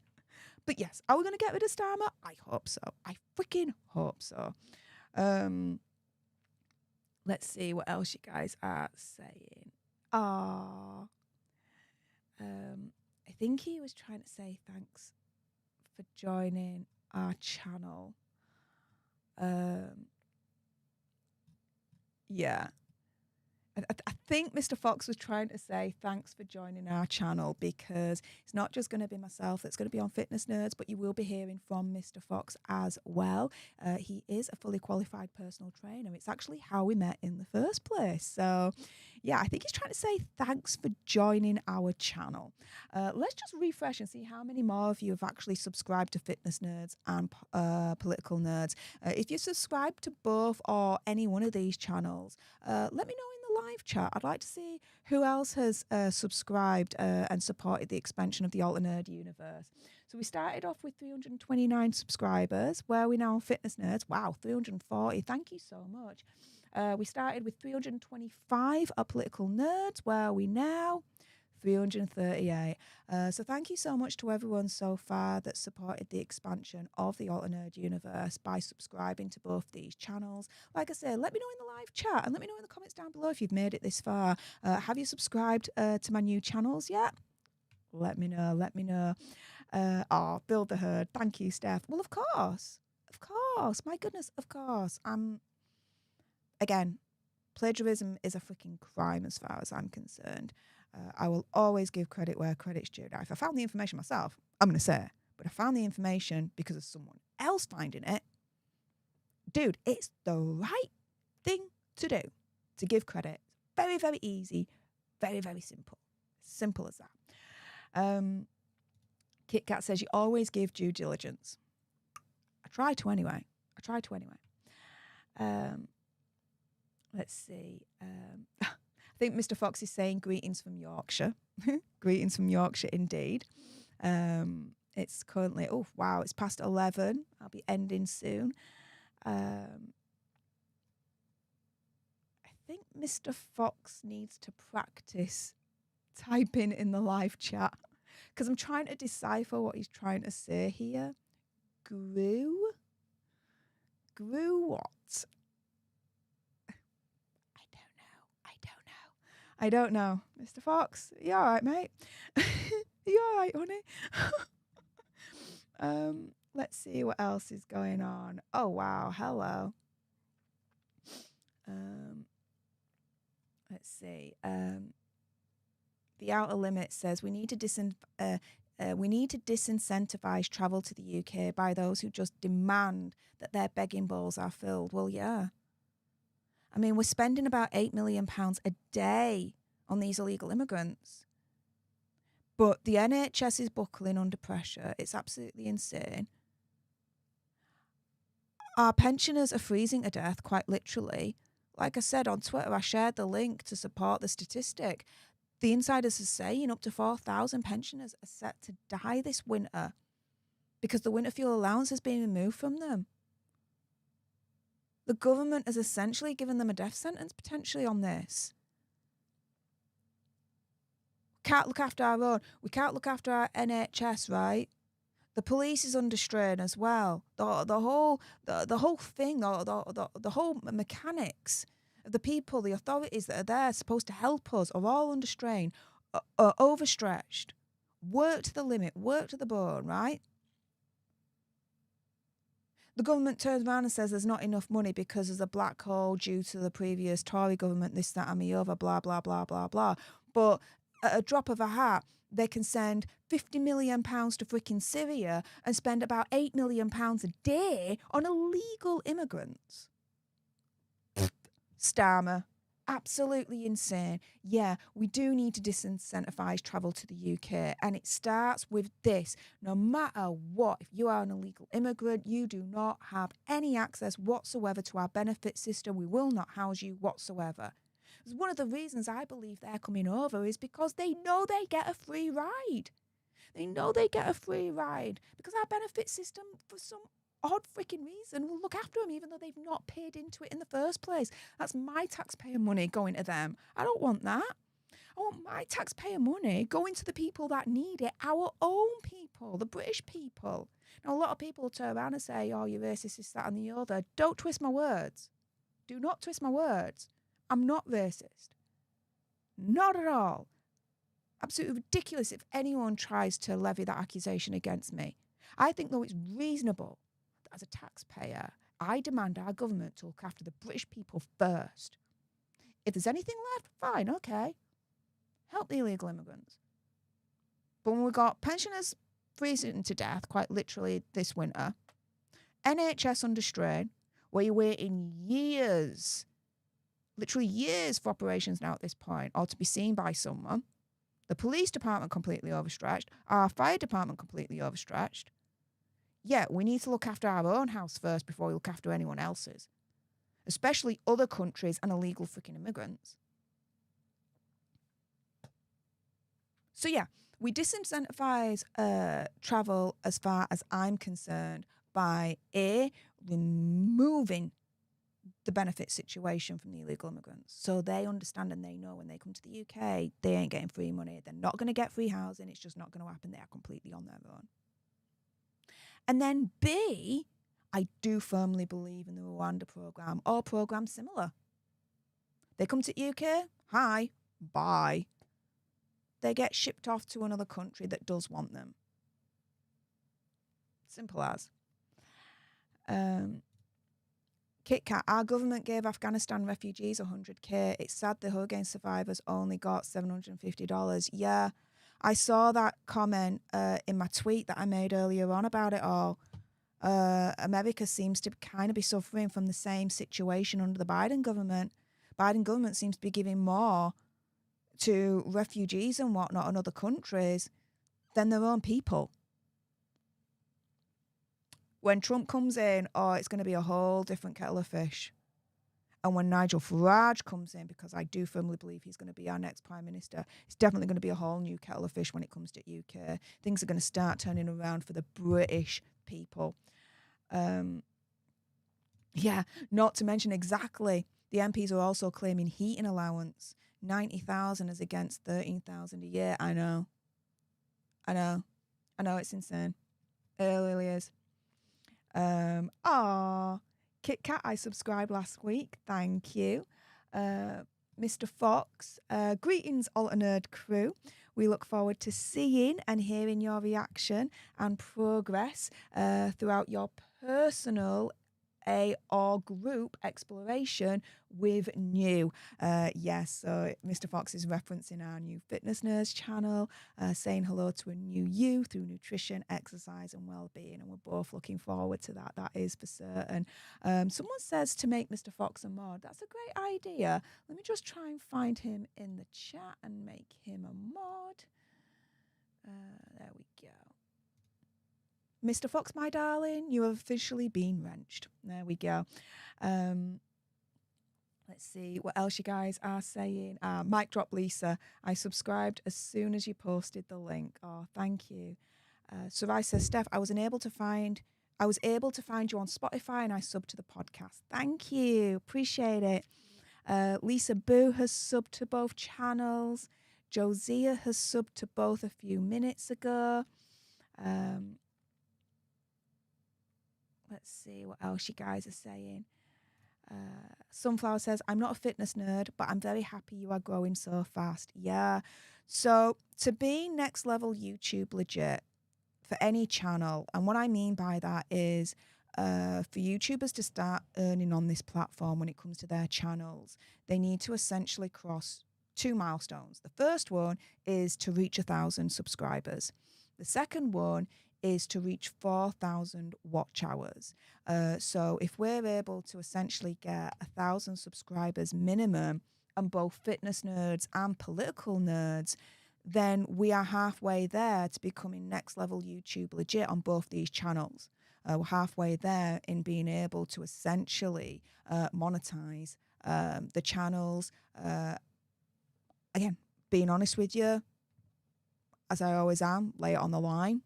But yes, are we going to get rid of Starmer? I hope so. I freaking hope so. Let's see what else you guys are saying. I think he was trying to say thanks for joining our channel. Yeah. I think Mr. Fox was trying to say thanks for joining our channel, because it's not just going to be myself that's going to be on Fitness Nerds, but you will be hearing from Mr. Fox as well. He is a fully qualified personal trainer. It's actually how we met in the first place. So, yeah, I think he's trying to say thanks for joining our channel. Let's just refresh and see how many more of you have actually subscribed to Fitness Nerds and Political Nerds. If you subscribe to both or any one of these channels, let me know in the live chat. I'd like to see who else has subscribed and supported the expansion of the Alter Nerd universe. So we started off with 329 subscribers. Where are we now on Fitness Nerds? Wow, 340. Thank you so much. We started with 325 at Political Nerds. Where are we now? 338. So thank you so much to everyone so far that supported the expansion of the Alter Nerd universe by subscribing to both these channels. Like I said, let me know in the live chat and let me know in the comments down below if you've made it this far. Have you subscribed to my new channels yet? Let me know. Let me know. Build the herd. Thank you, Stef. Well, of course. Of course. My goodness, of course. Again, plagiarism is a freaking crime as far as I'm concerned. I will always give credit where credit's due. Now, if I found the information myself, I'm going to say, but I found the information because of someone else finding it. Dude, it's the right thing to do, to give credit. Very, very easy. Very, very simple. Simple as that. Kit Kat says, you always give due diligence. I try to anyway. Let's see. I think Mr. Fox is saying greetings from Yorkshire. Greetings from Yorkshire indeed. It's currently, oh, wow, it's past 11. I'll be ending soon. I think Mr. Fox needs to practice typing in the live chat because I'm trying to decipher what he's trying to say here. Grew what? I don't know. Mr. Fox, you all right, mate? You all right, honey? Let's see what else is going on. Oh, wow. Hello. Let's see. The Outer Limits says we need to disincentivize travel to the UK by those who just demand that their begging bowls are filled. Well, yeah. I mean, we're spending about £8 million a day on these illegal immigrants. But the NHS is buckling under pressure. It's absolutely insane. Our pensioners are freezing to death, quite literally. Like I said on Twitter, I shared the link to support the statistic. The insiders are saying up to 4,000 pensioners are set to die this winter because the winter fuel allowance has been removed from them. The government has essentially given them a death sentence potentially on this. We can't look after our own. We can't look after our NHS, right? The police is under strain as well. The whole thing, the whole mechanics of the people, the authorities that are there supposed to help us are all under strain, are overstretched, work to the limit, work to the bone, right? The government turns around and says there's not enough money because there's a black hole due to the previous Tory government, this, that and the other, blah, blah, blah, blah, blah. But at a drop of a hat, they can send £50 million to freaking Syria and spend about £8 million a day on illegal immigrants. Starmer. Absolutely insane. Yeah, we do need to disincentivise travel to the UK, and it starts with this. No matter what, if you are an illegal immigrant, you do not have any access whatsoever to our benefit system. We will not house you whatsoever. One of the reasons I believe they're coming over is because they know they get a free ride. They know they get a free ride because our benefit system, for some odd freaking reason, will look after them even though they've not paid into it in the first place. That's my taxpayer money going to them. I don't want that. I want my taxpayer money going to the people that need it, our own people, the British people. Now, a lot of people turn around and say, oh, you're racist, this, that and the other. Don't twist my words. Do not twist my words. I'm not racist. Not at all. Absolutely ridiculous if anyone tries to levy that accusation against me. I think, though, it's reasonable that as a taxpayer, I demand our government to look after the British people first. If there's anything left, fine, okay. Help the illegal immigrants. But when we got pensioners freezing to death, quite literally this winter, NHS under strain, where you're waiting years, literally years for operations now at this point, or to be seen by someone, the police department completely overstretched, our fire department completely overstretched. Yeah, we need to look after our own house first before we look after anyone else's, especially other countries and illegal freaking immigrants. So yeah, we disincentivize travel as far as I'm concerned by removing the benefit situation from the illegal immigrants. So they understand and they know when they come to the UK, they ain't getting free money. They're not going to get free housing. It's just not going to happen. They are completely on their own. And then B, I do firmly believe in the Rwanda program or programs similar. They come to UK, hi, bye. They get shipped off to another country that does want them. Simple as. Kit Kat, our government gave Afghanistan refugees 100k. It's sad the hurricane survivors only got $750. Yeah, I saw that comment in my tweet that I made earlier on about it all. America seems to kind of be suffering from the same situation under the Biden government. Biden government seems to be giving more to refugees and whatnot in other countries than their own people. When Trump comes in, it's going to be a whole different kettle of fish. And when Nigel Farage comes in, because I do firmly believe he's going to be our next Prime Minister, it's definitely going to be a whole new kettle of fish when it comes to UK. Things are going to start turning around for the British people. Yeah, not to mention exactly, the MPs are also claiming heating allowance. 90,000 is against 13,000 a year. I know, it's insane. It really is. Kit Kat, I subscribed last week. Thank you. Mr. Fox, greetings, Alter Nerd crew. We look forward to seeing and hearing your reaction and progress throughout your personal or group exploration with new. Yes, so Mr. Fox is referencing our new Fitness Nerds channel, saying hello to a new you through nutrition, exercise and well-being, and we're both looking forward to that. That is for certain. Someone says to make Mr. Fox a mod. That's a great idea. Let me just try and find him in the chat and make him a mod. There we go. Mr. Fox, my darling, you have officially been wrenched. There we go. Let's see what else you guys are saying. Mic drop Lisa. I subscribed as soon as you posted the link. Oh, thank you. Sarai says, Steph, I was able to find you on Spotify and I subbed to the podcast. Thank you. Appreciate it. Lisa Boo has subbed to both channels. Josiah has subbed to both a few minutes ago. Let's see what else you guys are saying. Sunflower says, I'm not a fitness nerd, but I'm very happy you are growing so fast. Yeah. So to be next level YouTube legit for any channel, and what I mean by that is for YouTubers to start earning on this platform when it comes to their channels, they need to essentially cross 2 milestones. The first one is to reach 1,000 subscribers. The second one is to reach 4,000 watch hours. So if we're able to essentially get 1,000 subscribers minimum on both fitness nerds and political nerds, then we are halfway there to becoming next level YouTube legit on both these channels. We're halfway there in being able to essentially monetize the channels. Again, being honest with you, as I always am, lay it on the line.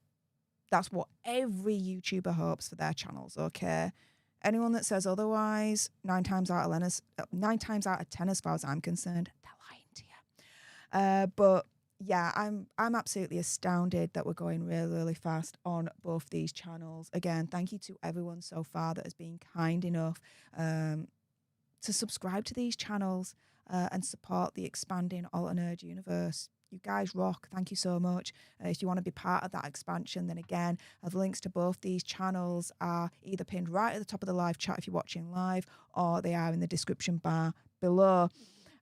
That's what every YouTuber hopes for their channels, okay? Anyone that says otherwise, 9 times out of 10, as far as I'm concerned, they're lying to you. But yeah, I'm absolutely astounded that we're going really, really fast on both these channels. Again, thank you to everyone so far that has been kind enough to subscribe to these channels and support the expanding Alter Nerd universe. You guys rock. Thank you so much. If you want to be part of that expansion, then again, the links to both these channels are either pinned right at the top of the live chat if you're watching live, or they are in the description bar below.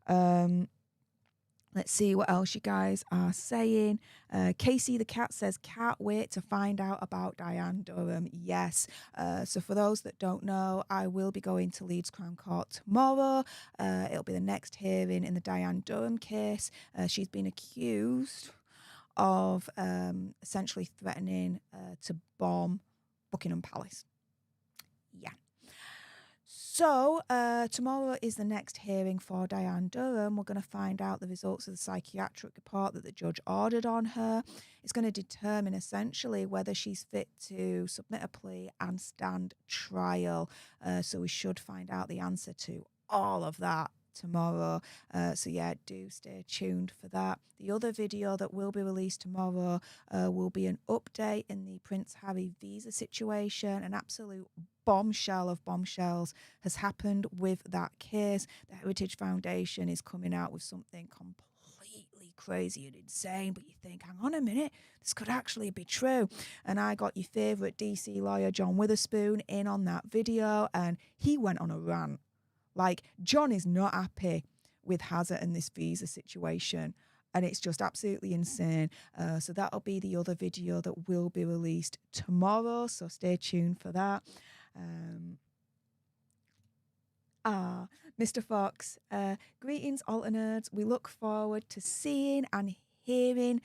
Let's see what else you guys are saying. Casey the cat says, can't wait to find out about Diane Durham. Yes. So for those that don't know, I will be going to Leeds Crown Court tomorrow. It'll be the next hearing in the Diane Durham case. She's been accused of essentially threatening to bomb Buckingham Palace. Yeah. So tomorrow is the next hearing for Diane Durham. We're going to find out the results of the psychiatric report that the judge ordered on her. It's going to determine essentially whether she's fit to submit a plea and stand trial. So we should find out the answer to all of that tomorrow. So yeah, do stay tuned for that. The other video that will be released tomorrow will be an update in the Prince Harry visa situation. An absolute bombshell of bombshells has happened with that case. The Heritage Foundation is coming out with something completely crazy and insane, but you think, hang on a minute, this could actually be true. And I got your favourite DC lawyer John Witherspoon in on that video, and he went on a rant. Like, John is not happy with Hazard and this visa situation, and it's just absolutely insane. So that'll be the other video that will be released tomorrow, so stay tuned for that. Mr. Fox, greetings, alternates. We look forward to seeing and hearing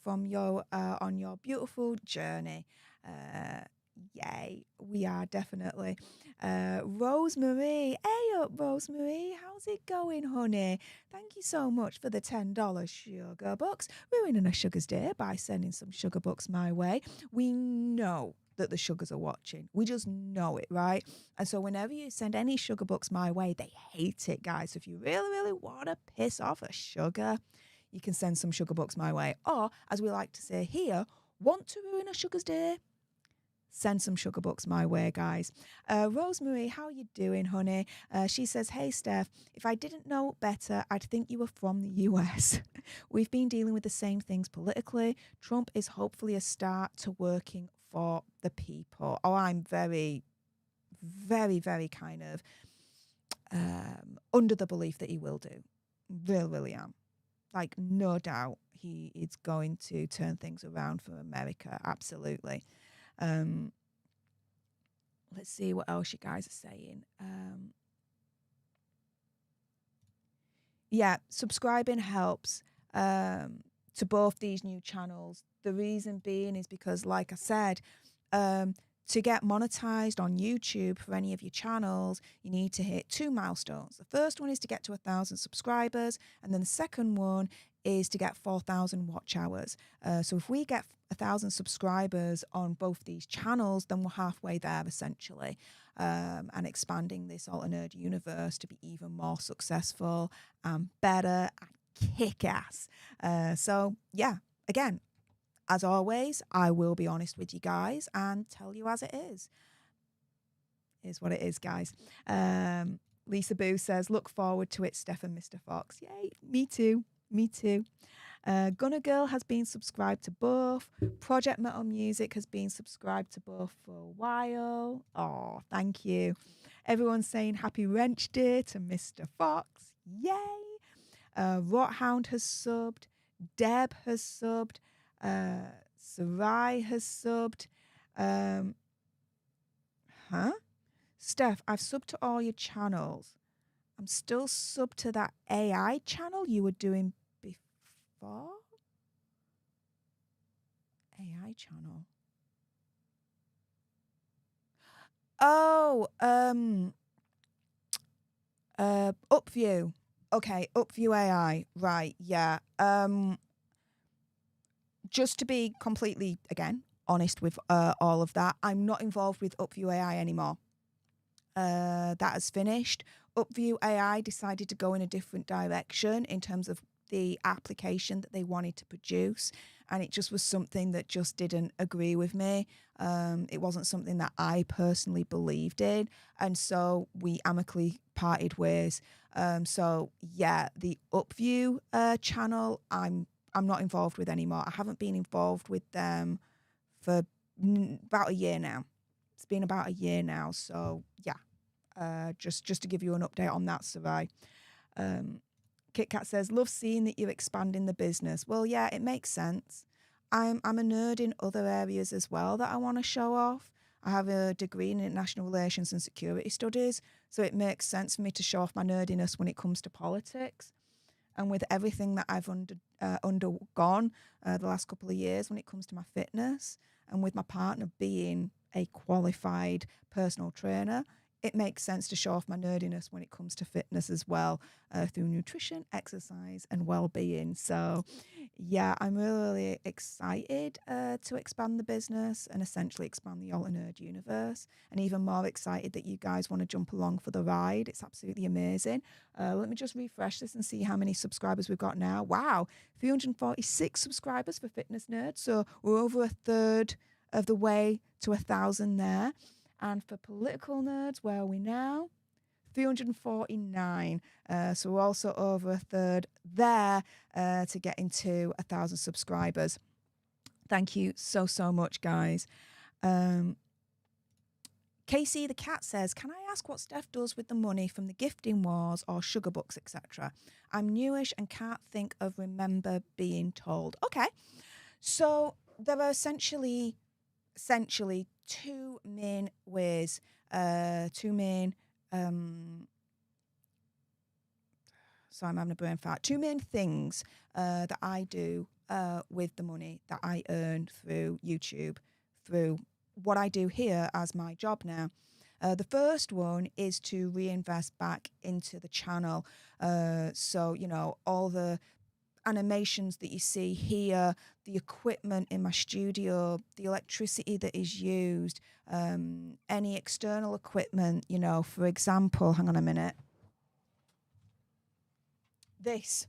from you on your beautiful journey. Yay, we are definitely. Rosemary, hey up, Rosemary. How's it going, honey? Thank you so much for the $10 sugar bucks. Ruining a sugar's day by sending some sugar bucks my way. We know that the sugars are watching. We just know it, right? And so whenever you send any sugar bucks my way, they hate it, guys. So if you really, really want to piss off a sugar, you can send some sugar bucks my way. Or, as we like to say here, want to ruin a sugar's day? Send some sugar bucks my way, guys. Rosemary, how you doing, honey? She says, hey, Steph, if I didn't know better, I'd think you were from the US. We've been dealing with the same things politically. Trump is hopefully a start to working for the people. Oh, I'm very, very, very kind of under the belief that he will do. Really am. Like, no doubt he is going to turn things around for America. Absolutely. Let's see what else you guys are saying. Yeah, subscribing helps to both these new channels. The reason being is because, like I said, to get monetized on YouTube for any of your channels, you need to hit 2 milestones. The first one is to get to 1,000 subscribers, and then the second one is to get 4,000 watch hours. So if we get 1,000 subscribers on both these channels, then we're halfway there essentially, and expanding this alternate universe to be even more successful and better and kick-ass. So yeah, again, as always, I will be honest with you guys and tell you as it is. Is what it is, guys. Lisa Boo says, look forward to it, Steph and Mr. Fox. Yay, me too. Me too. Gunner Girl has been subscribed to both. Project Metal Music has been subscribed to both for a while. Oh, thank you. Everyone's saying happy Wrench Day to Mr. Fox. Yay. Rothound has subbed. Deb has subbed. Sarai has subbed. Steph, I've subbed to all your channels. I'm still subbed to that AI channel you were doing before. AI channel. Oh, Upview. Okay, Upview AI. Right, yeah. Just to be completely, again, honest with all of that, I'm not involved with Upview AI anymore. That has finished. Upview AI decided to go in a different direction in terms of the application that they wanted to produce, and it just was something that just didn't agree with me. It wasn't something that I personally believed in, and so we amicably parted ways. So yeah, the Upview channel, I'm not involved with anymore. I haven't been involved with them for about a year now. It's been about a year now, so yeah. Just to give you an update on that, Sarai. Kit Kat says, love seeing that you're expanding the business. Well, yeah, it makes sense. I'm a nerd in other areas as well that I want to show off. I have a degree in international relations and security studies, so it makes sense for me to show off my nerdiness when it comes to politics. And with everything that I've undergone the last couple of years when it comes to my fitness, and with my partner being a qualified personal trainer, it makes sense to show off my nerdiness when it comes to fitness as well, through nutrition, exercise, and well-being. So, yeah, I'm really excited to expand the business and essentially expand the Alter Nerd universe, and even more excited that you guys want to jump along for the ride. It's absolutely amazing. Let me just refresh this and see how many subscribers we've got now. Wow, 346 subscribers for Fitness Nerds. So we're over a third of the way to 1,000 there. And for political nerds, where are we now? 349. So we're also over a third there to get into 1,000 subscribers. Thank you so, so much, guys. Casey the cat says, can I ask what Steph does with the money from the gifting wars or sugar books, etc.? I'm newish and can't think of remember being told. Okay. So there are essentially two main ways, sorry, I'm having a brain fart. Two main things that I do with the money that I earn through YouTube, through what I do here as my job now. The first one is to reinvest back into the channel. So, you know, all the animations that you see here, the equipment in my studio, the electricity that is used, any external equipment, you know, for example, hang on a minute. This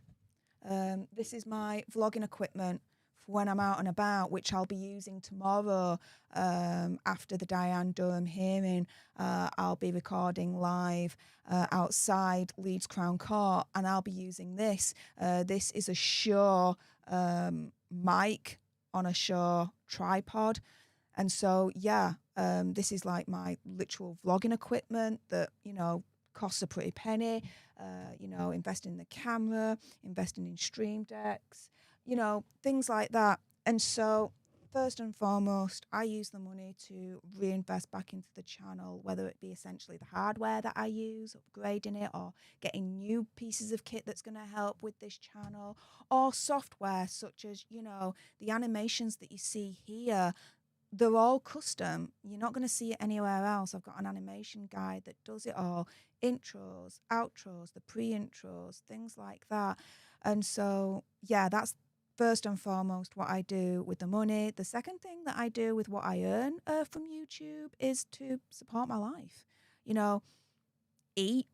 is my vlogging equipment for when I'm out and about, which I'll be using tomorrow after the Diane Durham hearing. I'll be recording live outside Leeds Crown Court, and I'll be using this. This is a Shure mic on a Shure tripod. And so, yeah, this is like my literal vlogging equipment that, you know, costs a pretty penny. You know, investing in the camera, investing in stream decks, you know, things like that. And so first and foremost, I use the money to reinvest back into the channel, whether it be essentially the hardware that I use, upgrading it, or getting new pieces of kit that's going to help with this channel, or software such as, you know, the animations that you see here. They're all custom. You're not going to see it anywhere else. I've got an animation guide that does it all. Intros, outros, the pre-intros, things like that. And so, yeah, that's first and foremost what I do with the money. The second thing that I do with what I earn from YouTube is to support my life. You know, eat,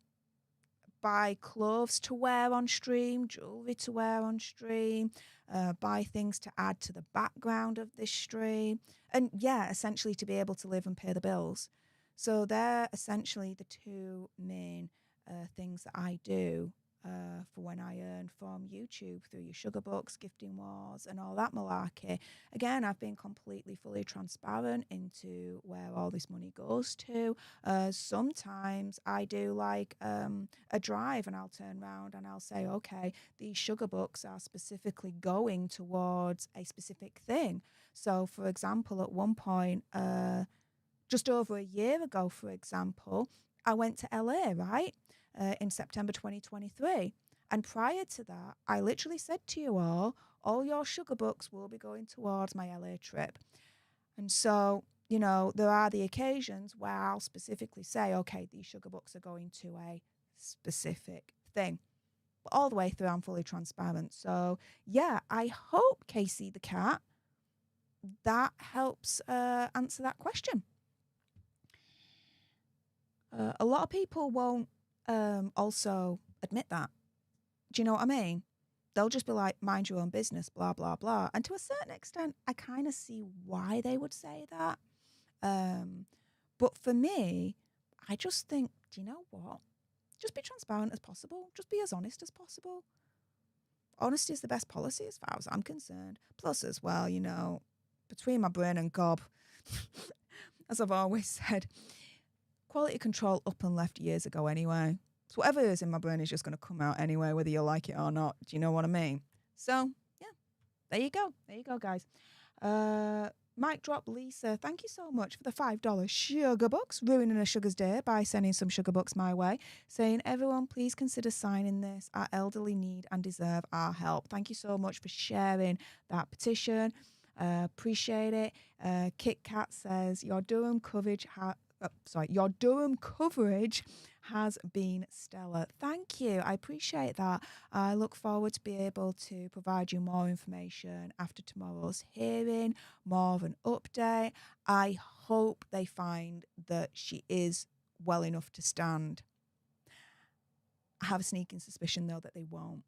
buy clothes to wear on stream, jewelry to wear on stream, buy things to add to the background of this stream. And yeah, essentially to be able to live and pay the bills. So they're essentially the two main things that I do for when I earn from YouTube through your sugar books, gifting wars, and all that malarkey. Again, I've been completely, fully transparent into where all this money goes to. Sometimes I do like a drive, and I'll turn around and I'll say, okay, these sugar books are specifically going towards a specific thing. So, for example, at one point, just over a year ago, for example, I went to LA, right? In September 2023. And prior to that, I literally said to you all your sugar books will be going towards my LA trip. And so, you know, there are the occasions where I'll specifically say, okay, these sugar books are going to a specific thing. But all the way through, I'm fully transparent. So, yeah, I hope, Casey the cat, that helps answer that question. A lot of people won't also admit that. Do you know what I mean? They'll just be like, mind your own business, blah, blah, blah. And to a certain extent, I kind of see why they would say that. But for me, I just think, do you know what? Just be transparent as possible. Just be as honest as possible. Honesty is the best policy as far as I'm concerned. Plus, as well, you know, between my brain and gob, as I've always said, quality control up and left years ago anyway. So whatever is in my brain is just going to come out anyway, whether you like it or not. Do you know what I mean? So, yeah, there you go. There you go, guys. Mic drop Lisa, thank you so much for the $5 sugar bucks, ruining a sugar's day by sending some sugar bucks my way, saying, everyone, please consider signing this. Our elderly need and deserve our help. Thank you so much for sharing that petition. Appreciate it. Kit Kat says, your Durham coverage has been stellar. Thank you. I appreciate that. I look forward to be able to provide you more information after tomorrow's hearing, more of an update. I hope they find that she is well enough to stand. I have a sneaking suspicion, though, that they won't.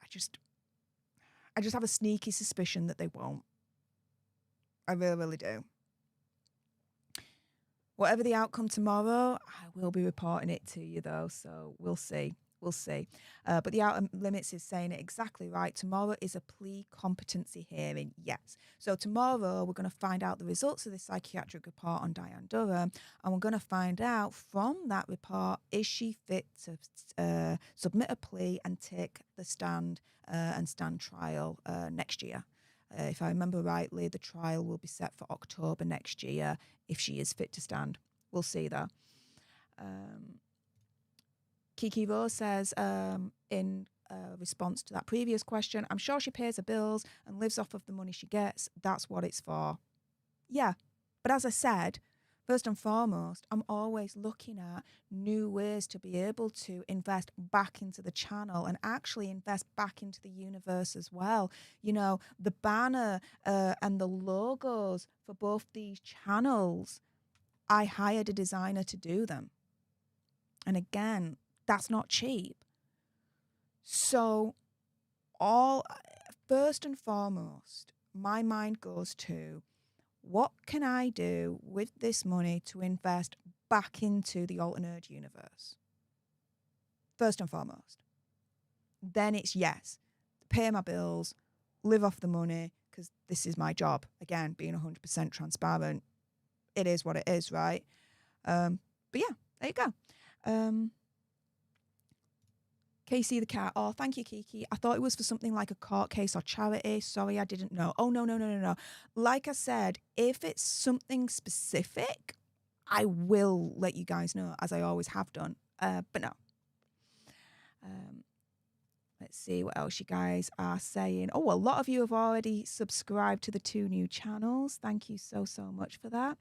I just have a sneaky suspicion that they won't. I really, really do. Whatever the outcome tomorrow, I will be reporting it to you, though, so we'll see. We'll see. But the Outer Limits is saying it exactly right. Tomorrow is a plea competency hearing, yes. So tomorrow we're going to find out the results of the psychiatric report on Diane Durham, and we're going to find out from that report, is she fit to submit a plea and take the stand and stand trial next year. If I remember rightly, the trial will be set for October next year if she is fit to stand. We'll see, though. Kiki Rose says, in response to that previous question, I'm sure she pays her bills and lives off of the money she gets. That's what it's for. Yeah, but as I said, first and foremost, I'm always looking at new ways to be able to invest back into the channel and actually invest back into the universe as well. You know, the banner and the logos for both these channels, I hired a designer to do them. And again, that's not cheap. So first and foremost, my mind goes to, what can I do with this money to invest back into the alternate universe? First and foremost. Then it's yes, pay my bills, live off the money, because this is my job. Again, being 100% transparent, it is what it is, right? But yeah, there you go. Casey the cat. Oh, thank you, Kiki. I thought it was for something like a court case or charity. Sorry, I didn't know. Oh, no. Like I said, if it's something specific, I will let you guys know, as I always have done. But no. Let's see what else you guys are saying. Oh, a lot of you have already subscribed to the 2 new channels. Thank you so much for that.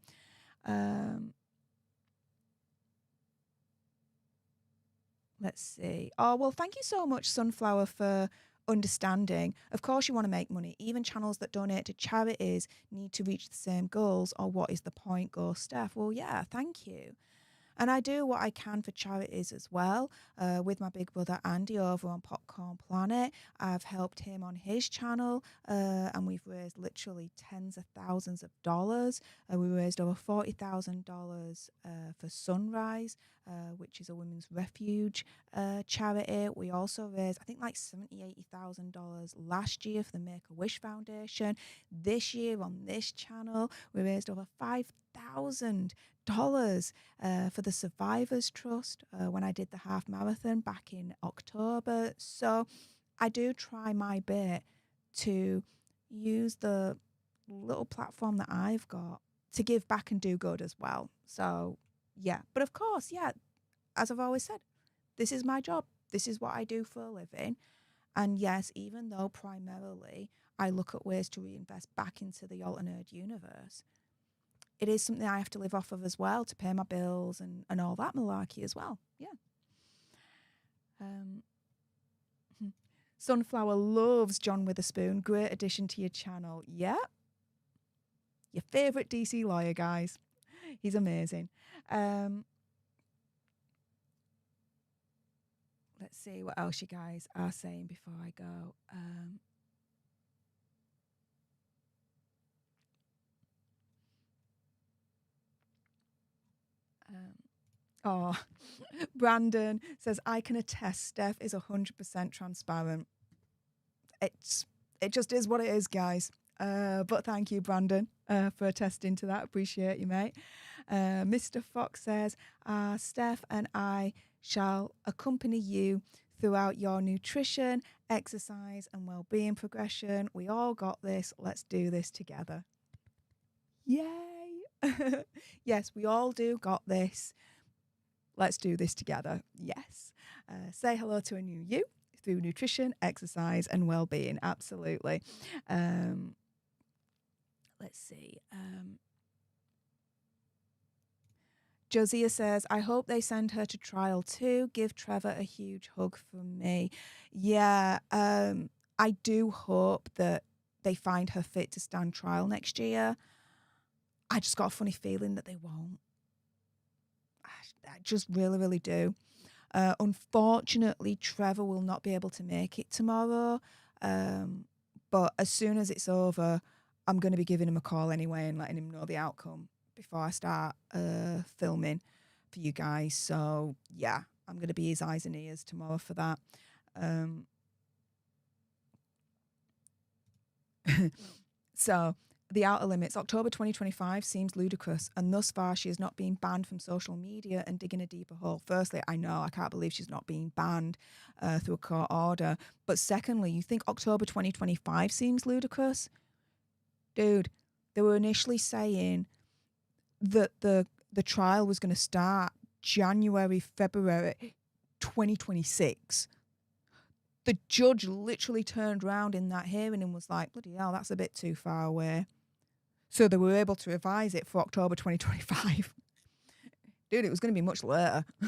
Let's see. Oh, well, thank you so much, Sunflower, for understanding. Of course you want to make money. Even channels that donate to charities need to reach the same goals, or what is the point, goes Stef. Well, yeah, thank you. And I do what I can for charities as well. With my big brother Andy over on Popcorn Planet, I've helped him on his channel, and we've raised literally tens of thousands of dollars. We raised over $40,000 for Sunrise, which is a women's refuge charity. We also raised, I think, like $80,000 last year for the Make-A-Wish Foundation. This year on this channel, we raised over $5,000 for the Survivors Trust when I did the half marathon back in October. So I do try my bit to use the little platform that I've got to give back and do good as well. So yeah, but of course, yeah, as I've always said, this is my job. This is what I do for a living. And yes, even though primarily I look at ways to reinvest back into the alternate universe, it is something I have to live off of as well, to pay my bills and all that malarkey as well. Yeah. Sunflower loves John Witherspoon. Great addition to your channel. Yeah. Your favourite DC lawyer, guys. He's amazing. Let's see what else you guys are saying before I go. Brandon says, I can attest Stef is 100% transparent. It just is what it is, guys. But thank you, Brandon, for attesting to that. Appreciate you, mate. Mr. Fox says, Steph and I shall accompany you throughout your nutrition, exercise, and well-being progression. We all got this. Let's do this together. Yay! Yes, we all do got this. Let's do this together. Yes. Say hello to a new you through nutrition, exercise, and well-being. Absolutely. Let's see. Josiah says, I hope they send her to trial too. Give Trevor a huge hug from me. Yeah, I do hope that they find her fit to stand trial next year. I just got a funny feeling that they won't. I just really, really do. Unfortunately, Trevor will not be able to make it tomorrow. But as soon as it's over, I'm going to be giving him a call anyway and letting him know the outcome before I start filming for you guys. So, yeah, I'm going to be his eyes and ears tomorrow for that. So, the outer limits. October 2025 seems ludicrous, and thus far she has not been banned from social media and digging a deeper hole. Firstly, I know, I can't believe she's not being banned through a court order. But secondly, you think October 2025 seems ludicrous? Dude, they were initially saying that the trial was going to start January, February 2026. The judge literally turned around in that hearing and was like, bloody hell, that's a bit too far away. So they were able to revise it for October 2025. Dude, it was going to be much later. I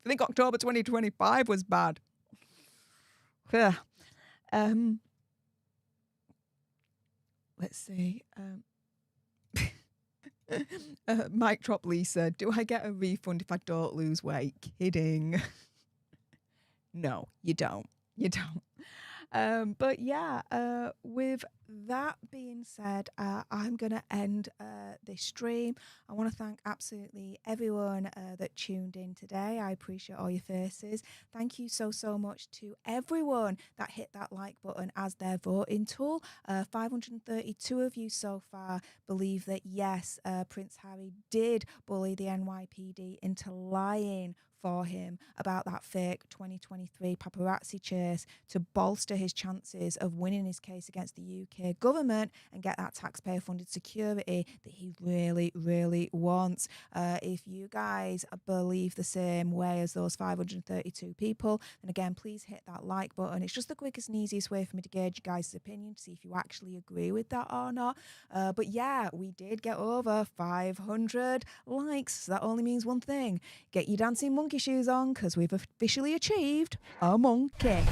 think October 2025 was bad. Yeah. Let's see. Mike Trop Lee said, do I get a refund if I don't lose weight? Kidding. No, you don't. You don't. But yeah, with that being said, I'm going to end this stream. I want to thank absolutely everyone that tuned in today. I appreciate all your faces. Thank you so, so much to everyone that hit that like button as their voting tool. 532 of you so far believe that, yes, Prince Harry did bully the NYPD into lying for him about that fake 2023 paparazzi chase to bolster his chances of winning his case against the UK government and get that taxpayer funded security that he really, really wants. If you guys believe the same way as those 532 people, then again, please hit that like button. It's just the quickest and easiest way for me to gauge you guys' opinion to see if you actually agree with that or not. But yeah, we did get over 500 likes. So that only means one thing. Get your dancing monkey shoes on, because we've officially achieved a monkey.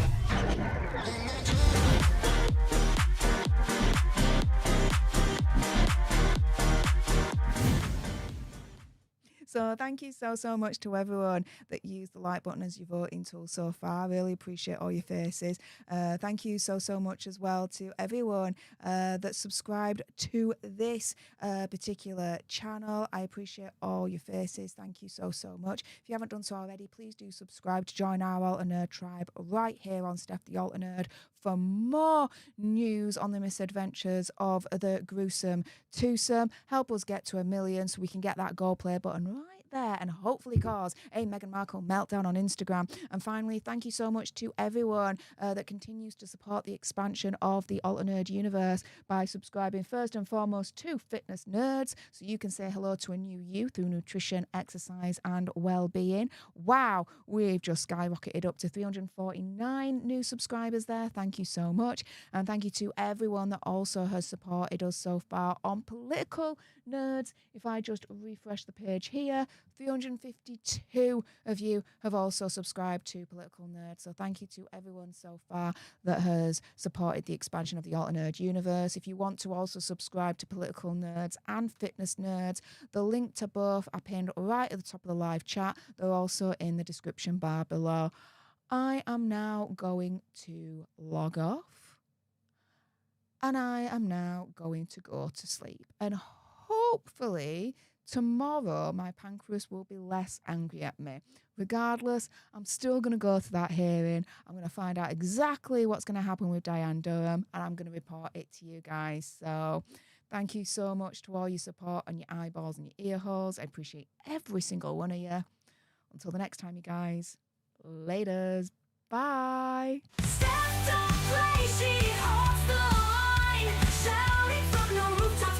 So thank you so, so much to everyone that used the like button as your voting tool so far. I really appreciate all your faces. Thank you so, so much as well to everyone that subscribed to this particular channel. I appreciate all your faces. Thank you so, so much. If you haven't done so already, please do subscribe to join our Alter Nerd tribe right here on Stef the Alter Nerd for more news on the misadventures of the gruesome twosome. Help us get to 1 million so we can get that go play button right there and hopefully cause a Meghan Markle meltdown on Instagram. And finally, thank you so much to everyone that continues to support the expansion of the Alter Nerd universe by subscribing first and foremost to Fitness Nerds so you can say hello to a new you through nutrition, exercise and well-being. Wow, we've just skyrocketed up to 349 new subscribers there. Thank you so much. And thank you to everyone that also has supported us so far on Political Nerds. If I just refresh the page here, 352 of you have also subscribed to Political Nerds. So thank you to everyone so far that has supported the expansion of the Alter Nerd universe. If you want to also subscribe to Political Nerds and Fitness Nerds, the link to both are pinned right at the top of the live chat. They're also in the description bar below. I am now going to log off. And I am now going to go to sleep. And hopefully tomorrow my pancreas will be less angry at me. Regardless, I'm still going to go to that hearing. I'm going to find out exactly what's going to happen with Diane Durham and I'm going to report it to you guys. So Thank you so much to all your support and your eyeballs and your ear holes. I appreciate every single one of you. Until the next time, you guys. Laters. Bye. Steph don't play, she holds the line, shouting from the rooftops.